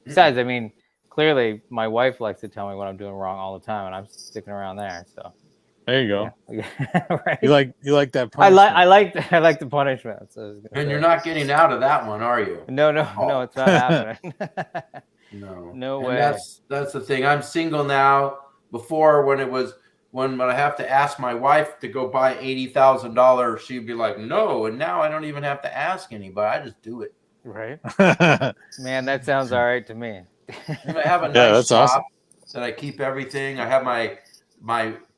besides, I mean, clearly my wife likes to tell me what I'm doing wrong all the time, and I'm sticking around there. So There you go. Yeah. Right. You like that I punishment. like the punishment. So And you're not getting out of that one, are you? No, it's not happening. No. No And way. that's the thing. I'm single now. Before, when I have to ask my wife to go buy $80,000, she'd be like, no. And now I don't even have to ask anybody. I just do it. Right. Man, that sounds all right to me. And I have a nice shop that I keep everything. I have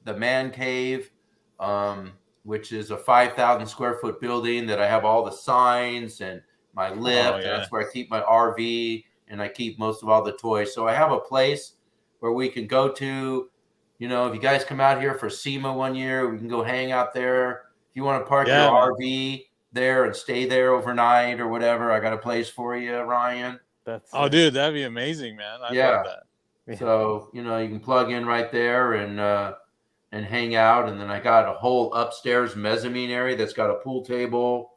the man cave, which is a 5,000 square foot building that I have all the signs and my lift. And that's where I keep my RV, and I keep most of all the toys. So I have a place where we can go to. You know, if you guys come out here for SEMA one year, we can go hang out there. If you want to park your RV there and stay there overnight or whatever, I got a place for you, Ryan. Dude, that'd be amazing, man. I love that. So, you know, you can plug in right there and hang out. And then I got a whole upstairs mezzanine area that's got a pool table,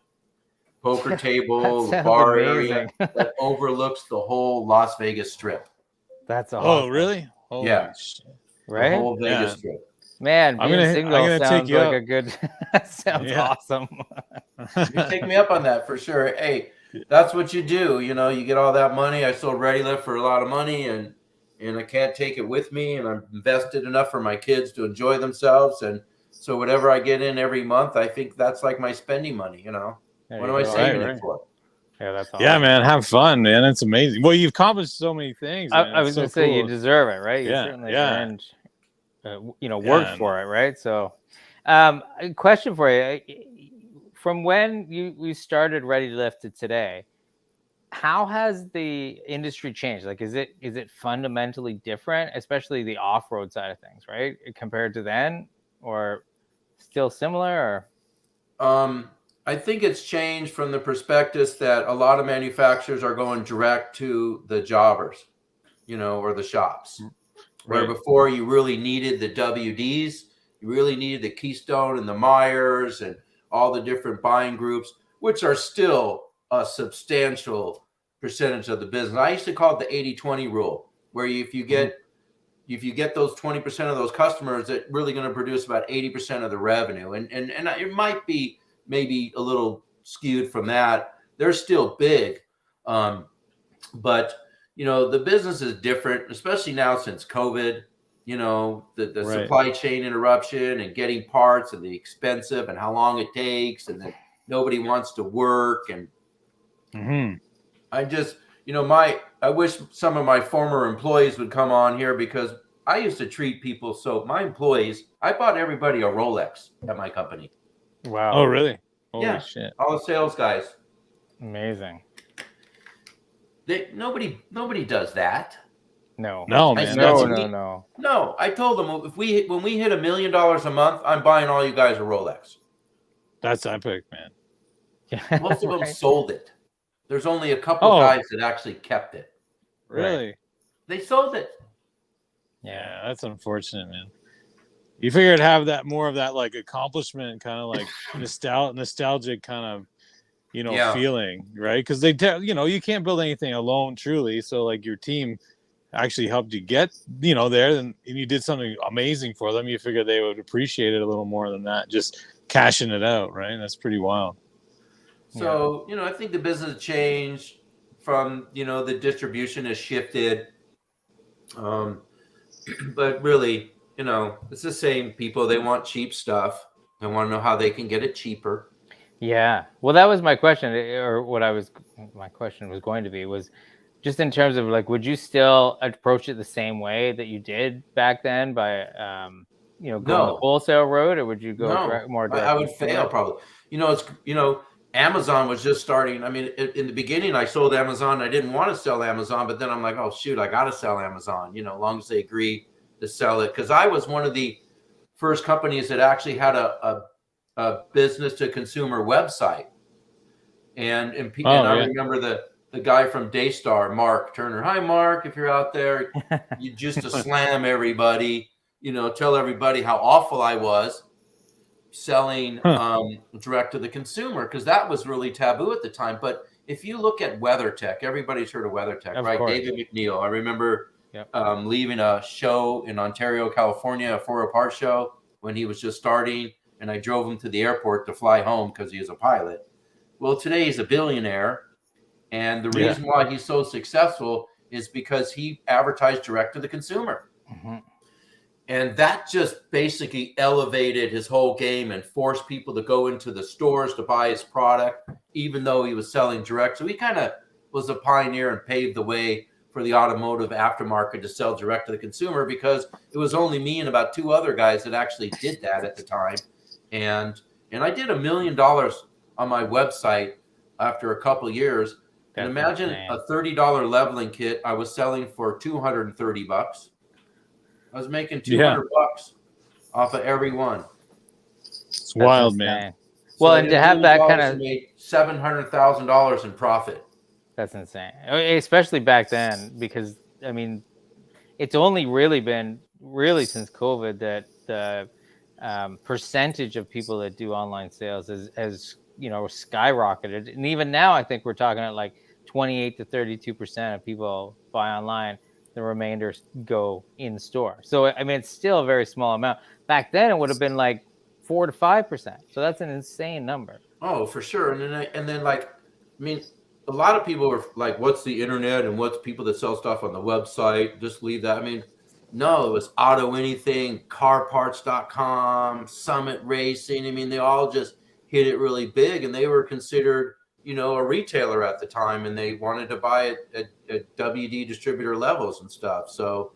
poker table, bar area that overlooks the whole Las Vegas Strip. That's awesome. Oh, really? Holy shit. Right? The whole Vegas Strip. Man, being single sounds like a good sounds awesome. You take me up on that for sure. Hey, that's what you do. You know, you get all that money. I sold ReadyLIFT for a lot of money, and I can't take it with me, and I'm invested enough for my kids to enjoy themselves. And so whatever I get in every month, I think that's like my spending money, you know. What am I saving it for? Yeah, that's awesome. Yeah, man, have fun, man. It's amazing. Well, you've accomplished so many things. I was going to say, you deserve it, right? You certainly earned, worked for it, right? So, a question for you: from when you started ReadyLIFT to today, how has the industry changed? Like, is it fundamentally different, especially the off-road side of things, right, compared to then, or still similar? Or I think it's changed from the perspective that a lot of manufacturers are going direct to the jobbers, you know, or the shops. Where before you really needed the WDs, you really needed the Keystone and the Myers and all the different buying groups, which are still a substantial percentage of the business. I used to call it the 80-20 rule, where if you get those 20% of those customers, it's really going to produce about 80% of the revenue. And it might be maybe a little skewed from that. They're still big. But, you know, the business is different, especially now since COVID, you know, the supply chain interruption and getting parts and the expensive and how long it takes and that nobody wants to work. And I just, you know, I wish some of my former employees would come on here, because I used to treat people. So my employees, I bought everybody a Rolex at my company. Wow. Oh, really? Holy shit. All the sales guys. Amazing. Nobody does that. No, man. No, I told them when we hit $1 million a month, I'm buying all you guys a Rolex. That's epic, man. Yeah. Most of them sold it. There's only a couple guys that actually kept it. Really? They sold it. Yeah, that's unfortunate, man. You figured have that more of that like accomplishment, kind of like nostalgic kind of, you know, feeling, right? Because you can't build anything alone, truly. So like your team actually helped you get, you know, there, and you did something amazing for them. You figure they would appreciate it a little more than that, just cashing it out, right? That's pretty wild. So, you know, I think the business changed from, you know, the distribution has shifted. But really, you know, it's the same people. They want cheap stuff. They want to know how they can get it cheaper. Yeah. Well, that was my question, or my question was going to be, was just in terms of like, would you still approach it the same way that you did back then by, going the wholesale road, or would you go more direct? I would fail probably. Amazon was just starting. I mean, in the beginning, I sold Amazon. I didn't want to sell Amazon, but then I'm like, oh shoot, I got to sell Amazon. You know, as long as they agree to sell it, because I was one of the first companies that actually had a business to consumer website, and I remember the guy from Daystar, Mark Turner. Hi, Mark, if you're out there, you just to slam everybody, you know, tell everybody how awful I was selling direct to the consumer, because that was really taboo at the time. But if you look at WeatherTech, everybody's heard of WeatherTech, right? Course. David McNeil. I remember leaving a show in Ontario, California, a 4 Apart show, when he was just starting, and I drove him to the airport to fly home because he was a pilot. Well, today he's a billionaire, and the reason why he's so successful is because he advertised direct to the consumer. Mm-hmm. And that just basically elevated his whole game and forced people to go into the stores to buy his product, even though he was selling direct. So he kind of was a pioneer and paved the way for the automotive aftermarket to sell direct to the consumer, because it was only me and about 2 other guys that actually did that at the time. And I did $1 million on my website after a couple of years. And imagine a $30 leveling kit I was selling for $230. I was making $200 off of every one. It's wild, man. Well, and to have that kind of made $700,000 in profit. That's insane, especially back then, because I mean, it's only really been since COVID that the percentage of people that do online sales has skyrocketed, and even now I think we're talking at like 28 to 32% of people buy online. The remainder go in store. So I mean, it's still a very small amount. Back then, it would have been like 4 to 5%. So that's an insane number. Oh, for sure. And then like, I mean, a lot of people are like, "What's the internet and what's people that sell stuff on the website? Just leave that." I mean, no, it was Auto Anything, CarParts.com, Summit Racing. I mean, they all just hit it really big, and they were considered, a retailer at the time, and they wanted to buy it at WD distributor levels and stuff. So,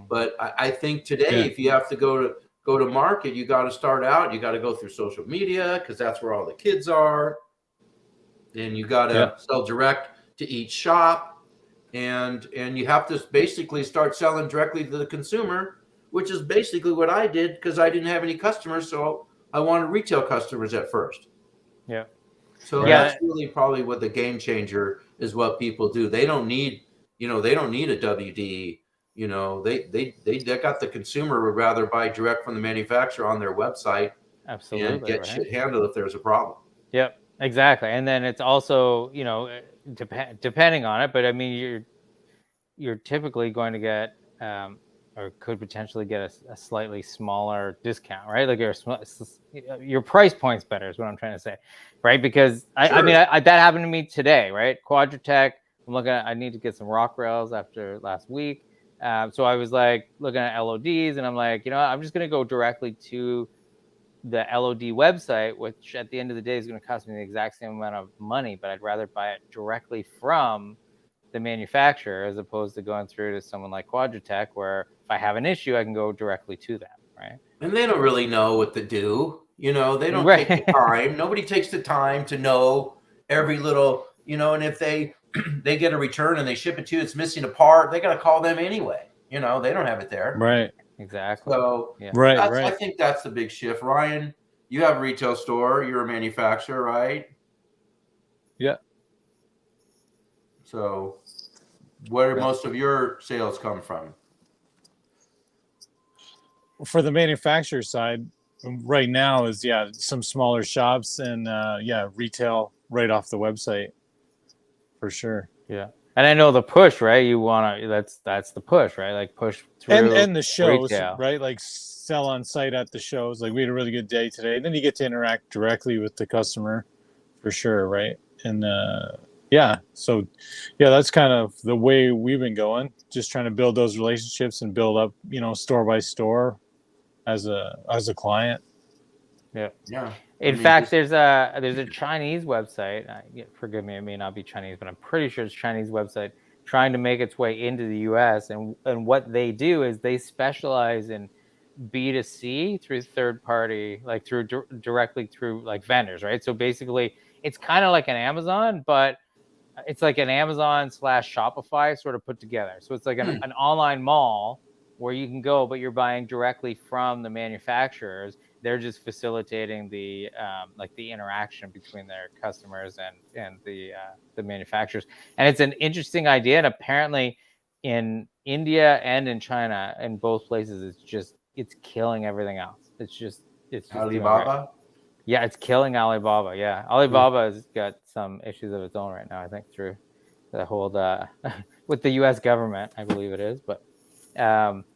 but I think today, if you have to go to market, you got to start out. You got to go through social media, because that's where all the kids are. And you got to sell direct to each shop, and you have to basically start selling directly to the consumer, which is basically what I did, because I didn't have any customers, so I wanted retail customers at first. Yeah. So that's really probably what the game changer is. What people do, they don't need a WD. They got the consumer would rather buy direct from the manufacturer on their website, and get shit handled if there's a problem. Yep. Exactly. And then it's also, depending on it, but I mean, you're typically going to get, or could potentially get a slightly smaller discount, right? Like your price point's better is what I'm trying to say, right? Because I mean, that happened to me today, right? Quadratech, I need to get some rock rails after last week. So I was like looking at LODs, and I'm like, I'm just going to go directly to the LOD website, which at the end of the day is going to cost me the exact same amount of money, but I'd rather buy it directly from the manufacturer as opposed to going through to someone like Quadratech, where if I have an issue, I can go directly to them, right? And they don't really know what to do. They don't take the time. Nobody takes the time to know every little, and if they get a return and they ship it to you, it's missing a part, they got to call them anyway. They don't have it there. Right. Exactly. So right. I think that's the big shift. Ryan, you have a retail store. You're a manufacturer, right? Yeah. So where do most of your sales come from? For the manufacturer side, right now is some smaller shops and retail right off the website, for sure. Yeah. And I know the push, right? You want to, that's the push, right? Like push through and the shows, retail. right? Like sell on site at the shows. Like we had a really good day today. Then you get to interact directly with the customer, for sure, right? And so that's kind of the way we've been going. Just trying to build those relationships and build up, store by store as a client. Yeah. Yeah. In fact, there's a Chinese website. Forgive me, it may not be Chinese, but I'm pretty sure it's a Chinese website trying to make its way into the U.S. And what they do is they specialize in B2C through third party, like directly through like vendors, right? So basically, it's kind of like an Amazon, but it's like an Amazon / Shopify sort of put together. So it's like an online mall where you can go, but you're buying directly from the manufacturers. They're just facilitating the interaction between their customers and the manufacturers. And it's an interesting idea. And apparently in India and in China, in both places, it's killing everything else. It's just Alibaba. Yeah, it's killing Alibaba. Yeah, Alibaba has got some issues of its own right now, I think, through the whole with the U.S. government, I believe it is. But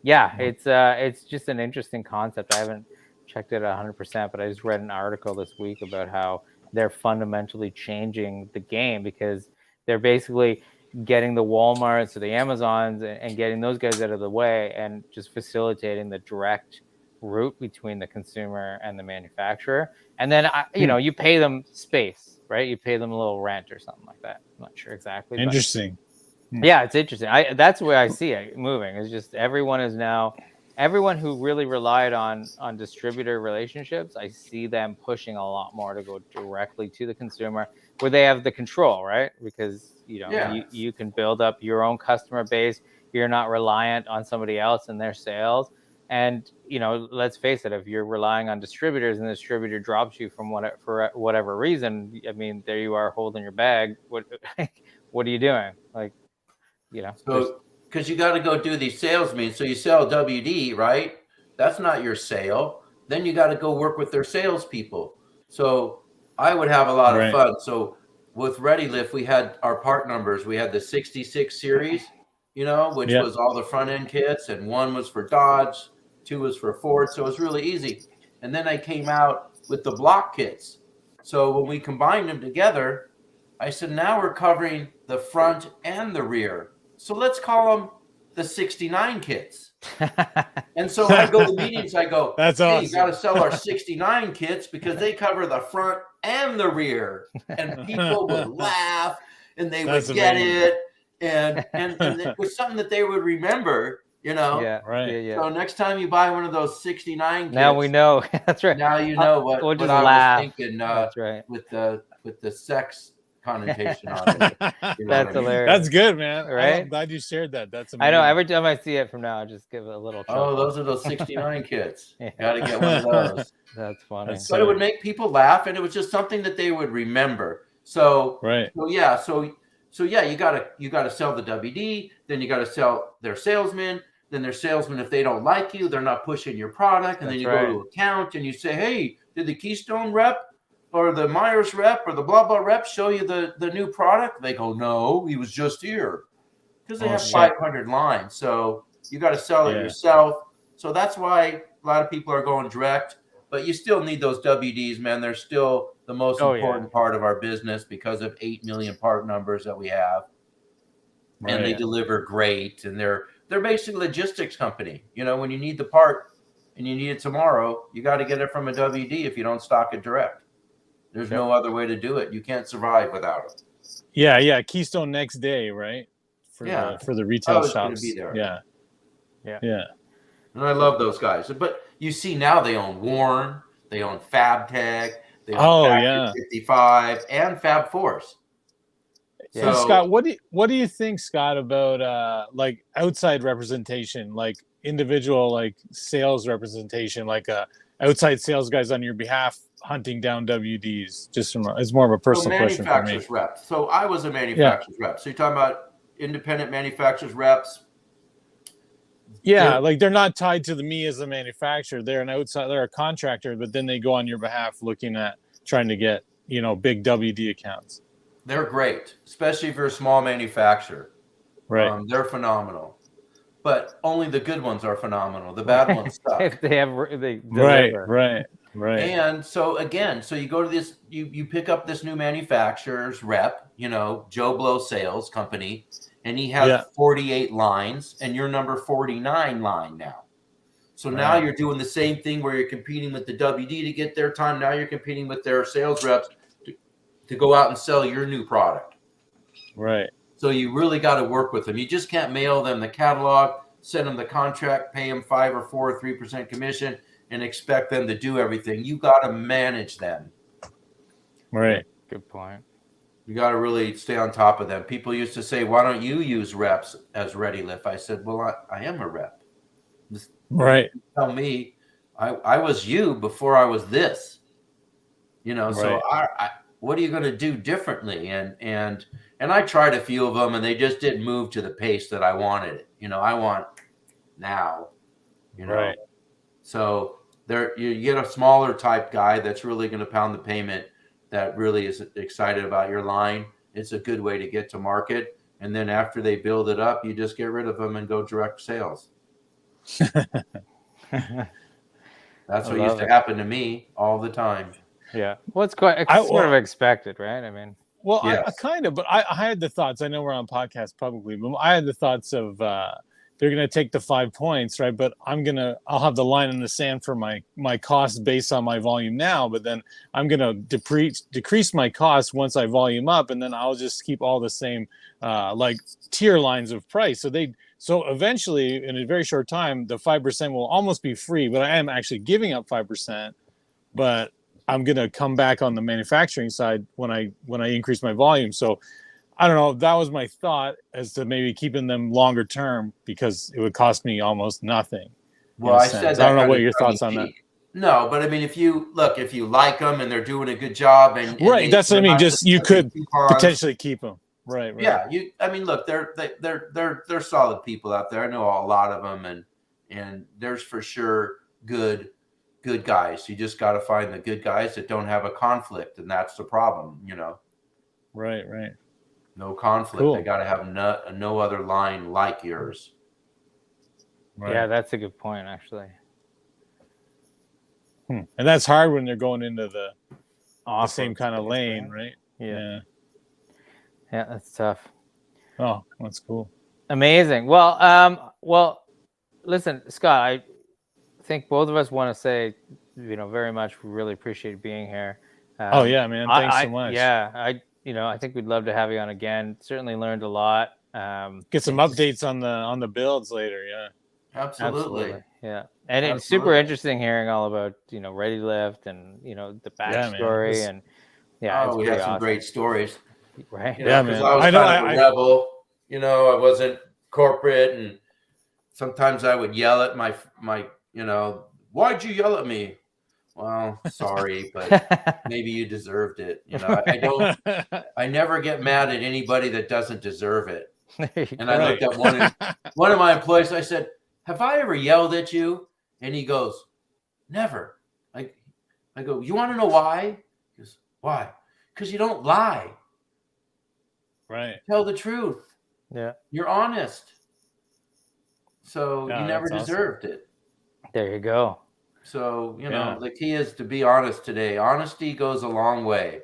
it's just an interesting concept. I haven't checked it 100%, but I just read an article this week about how they're fundamentally changing the game, because they're basically getting the Walmarts or the Amazons and getting those guys out of the way and just facilitating the direct route between the consumer and the manufacturer. And then, you pay them space, right? You pay them a little rent or something like that. I'm not sure exactly. Interesting. Yeah, it's interesting. That's the way I see it moving. It's just everyone who really relied on distributor relationships, I see them pushing a lot more to go directly to the consumer, where they have the control, right? Because you can build up your own customer base. You're not reliant on somebody else and their sales. And let's face it, if you're relying on distributors and the distributor drops you for whatever reason, I mean, there you are holding your bag. What are you doing? So because you got to go do these sales meetings. So you sell WD, right? That's not your sale. Then you got to go work with their salespeople. So I would have a lot of fun. So with ReadyLIFT, we had our part numbers. We had the 66 series, which was all the front end kits, and 1 was for Dodge, 2 was for Ford. So it was really easy. And then I came out with the block kits. So when we combined them together, I said, now we're covering the front and the rear. So let's call them the 69 kits. And so I go to meetings, I go, that's hey, awesome. You got to sell our 69 kits because they cover the front and the rear. And people would laugh and they would get it. And it was something that they would remember, Yeah, right. Yeah. So next time you buy one of those 69 kits. Now we know. That's right. Now you know what we'll just I laugh. was thinking That's right. with the sex connotation on it. That's hilarious. That's good, man. Right? I'm glad you shared that. That's amazing. I know. Every time I see it from now, I just give it a little chuckle. Oh, those are those 69 kits. Got to get one of those. That's funny. But it would make people laugh, and it was just something that they would remember. So So you gotta sell the WD. Then you gotta sell their salesmen. Then their salesmen, if they don't like you, they're not pushing your product. And then you go to account and you say, hey, did the Keystone rep or the Myers rep or the blah blah rep show you the new product? They go, no, he was just here, because they have 500 lines. So you got to sell it yourself. So that's why a lot of people are going direct. But you still need those WDs, man. They're still the most important part of our business because of 8 million part numbers that we have, and they deliver great. And they're basically a logistics company. When you need the part and you need it tomorrow, you got to get it from a WD if you don't stock it direct. There's no other way to do it. You can't survive without it. Yeah. Keystone next day, right? For the retail shops. Be there. Yeah. And I love those guys. But you see now they own Warren, they own FabTech, they own Factory 55, and Fab Force. So, Scott, what do you think, Scott, about like outside representation, like individual like sales representation, like outside sales guys on your behalf hunting down WDs? Just it's more of a personal question for me. Manufacturers rep. So I was a manufacturer's rep. So you're talking about independent manufacturers reps. Yeah, like they're not tied to me as a manufacturer. They're they're a contractor, but then they go on your behalf looking at trying to get, big WD accounts. They're great, especially if you're a small manufacturer. Right. They're phenomenal. But only the good ones are phenomenal. The bad ones suck. If they deliver. Right. And so again, you go to this, you pick up this new manufacturer's rep, Joe Blow Sales Company, and he has 48 lines, and you're number 49 line now. So now you're doing the same thing where you're competing with the WD to get their time. Now you're competing with their sales reps to go out and sell your new product. Right. So you really got to work with them. You just can't mail them the catalog, send them the contract, pay them 5 or 4 or 3% commission, and expect them to do everything. You got to manage them. Right. Good point. You got to really stay on top of them. People used to say, why don't you use reps as ReadyLIFT? I said, well, I am a rep. Just tell me, I was you before I was this. So what are you going to do differently? And I tried a few of them, and they just didn't move to the pace that I wanted it. I want now, Right. So you get a smaller type guy that's really going to pound the payment, that really is excited about your line. It's a good way to get to market. And then after they build it up, you just get rid of them and go direct sales. That's what used to happen to me all the time. Yeah. Well, it's quite sort of expected, right? I mean, well, yes. I kind of, but I had the thoughts. I know we're on podcast publicly, but I had the thoughts of they're going to take the 5 points, right? But I'll have the line in the sand for my costs based on my volume now, but then I'm going to decrease my costs once I volume up, and then I'll just keep all the same like tier lines of price. So eventually, in a very short time, the 5% will almost be free, but I am actually giving up 5%, but I'm going to come back on the manufacturing side when I increase my volume. So I don't know. That was my thought as to maybe keeping them longer term, because it would cost me almost nothing. Well, I said that. I don't know what your thoughts on that. No, but I mean, if you like them and they're doing a good job, and right, that's what I mean. Just you could potentially keep them. Right. Yeah. I mean, look, they're solid people out there. I know a lot of them, and there's for sure good guys. You just got to find the good guys that don't have a conflict, and that's the problem, Right. No conflict. Cool. They got to have no other line like yours. Right. Yeah, that's a good point, actually. And that's hard when they're going into the same kind of lane, right? Yeah, that's tough. Oh, that's cool. Amazing. Well, listen, Scott, I think both of us want to say, very much really appreciate being here. Oh yeah, man. Thanks so much. Yeah, I think we'd love to have you on again. Certainly learned a lot. Get some updates on the builds later. Yeah. Absolutely. Yeah. And it's super interesting hearing all about, ReadyLIFT and, the backstory and we had some great stories. Right. Yeah, man. I was kind of a rebel, I wasn't corporate, and sometimes I would yell at my why'd you yell at me? Well, sorry, but maybe you deserved it. I never get mad at anybody that doesn't deserve it. And I looked at one of my employees. I said, have I ever yelled at you? And he goes, never. I go, you want to know why? He goes, why? Because you don't lie. Right. Tell the truth. Yeah. You're honest. So you never deserved it. There you go. So, the key is to be honest today. Honesty goes a long way.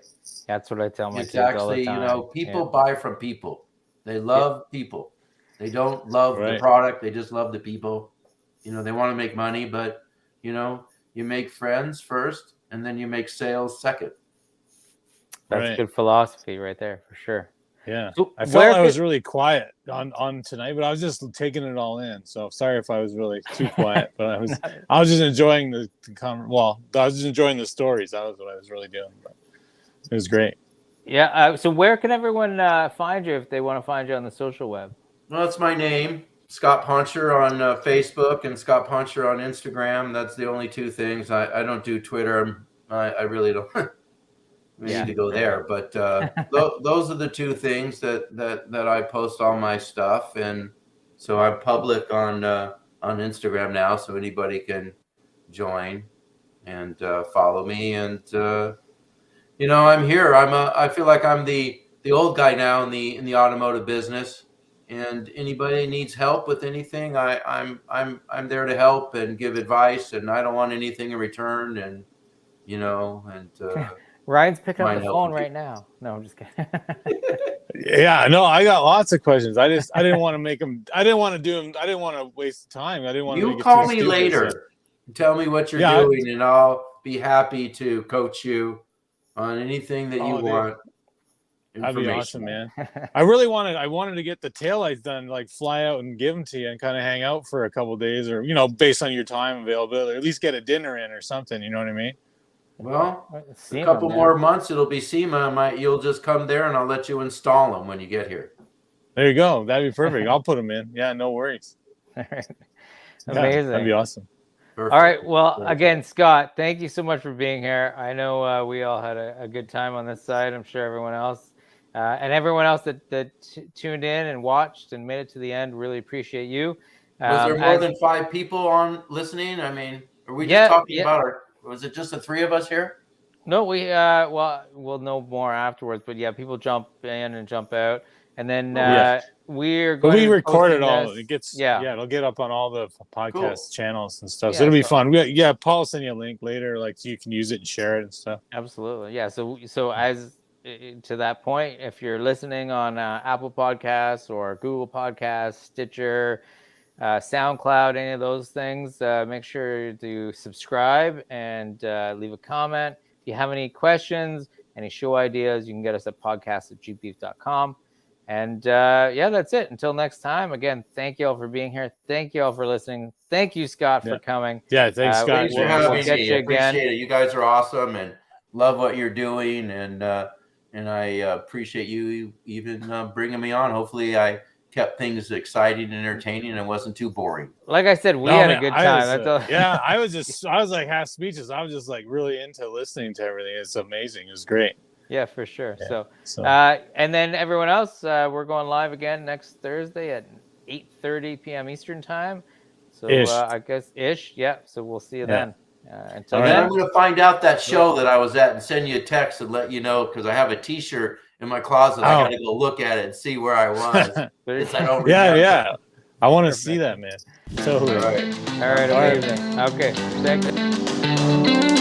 That's what I tell my kids all the time. People buy from people. They love people. They don't love the product. They just love the people. They want to make money, but, you make friends first, and then you make sales second. That's good philosophy right there, for sure. Yeah. So I felt I was really quiet on tonight, but I was just taking it all in. So sorry if I was really too quiet, but I was just enjoying I was just enjoying the stories. That was what I was really doing. But it was great. Yeah. So where can everyone find you if they want to find you on the social web? Well, it's my name, Scott Poncher on Facebook and Scott Poncher on Instagram. That's the only two things. I don't do Twitter. I really don't. We need to go there, but those are the two things that I post all my stuff, and so I'm public on Instagram now, so anybody can join and follow me. And I'm here. I feel like I'm the old guy now in the automotive business, and anybody needs help with anything, I'm there to help and give advice, and I don't want anything in return, and Ryan's picking up the phone right now. No, I'm just kidding. Yeah, no, I got lots of questions. I didn't want to make them. I didn't want to do them. I didn't want to waste time. I didn't want to. You call me later. Tell me what you're doing, and I'll be happy to coach you on anything that you want. That'd be awesome, man. I wanted to get the taillights done, like fly out and give them to you and kind of hang out for a couple of days, or based on your time availability, or at least get a dinner in or something. You know what I mean? Well, a couple more months, it'll be SEMA. You'll just come there, and I'll let you install them when you get here. There you go. That'd be perfect. I'll put them in. Yeah, no worries. Amazing. That'd be awesome. Perfect. All right. Well, again, Scott, thank you so much for being here. I know we all had a good time on this side. I'm sure everyone else and everyone else that tuned in and watched and made it to the end. Really appreciate you. Was there more than 5 people on listening? I mean, are we just talking about was it just the 3 of us here? No, we we'll know more afterwards, but yeah, people jump in and jump out. And then Yeah. we're But going we to be record it posting all. this- It gets yeah. it'll get up on all the podcast Cool. channels and stuff. Yeah, So it'll be so- fun. Paul will send you a link later, like so you can use it and share it and stuff. Absolutely. Yeah. So as to that point, if you're listening on Apple Podcasts or Google Podcasts, Stitcher, SoundCloud, any of those things, make sure to subscribe and leave a comment. If you have any questions, any show ideas, you can get us at podcast@jeepbeef.com. And yeah, that's it. Until next time, again, thank you all for being here. Thank you all for listening. Thank you, Scott, for coming. Yeah, thanks, Scott. Thanks for having We'll get me. you I again. appreciate it. You guys are awesome and love what you're doing. And I appreciate you even bringing me on. Hopefully I kept things exciting and entertaining and wasn't too boring. Like I said, we had a good time. That's all. Yeah, I was like half speechless. I was just like really into listening to everything. It's amazing. It was great. Yeah, for sure. Yeah, So and then everyone else, we're going live again next Thursday at 8:30 p.m. Eastern time. So I guess ish. Yeah. So we'll see you then. Until then, then, I'm going to find out that show that I was at and send you a text and let you know because I have a T-shirt in my closet. I got to go look at it and see where I was. I don't remember. Yeah. I want to see that, man. Totally. All right. Amazing. Okay. Thanks.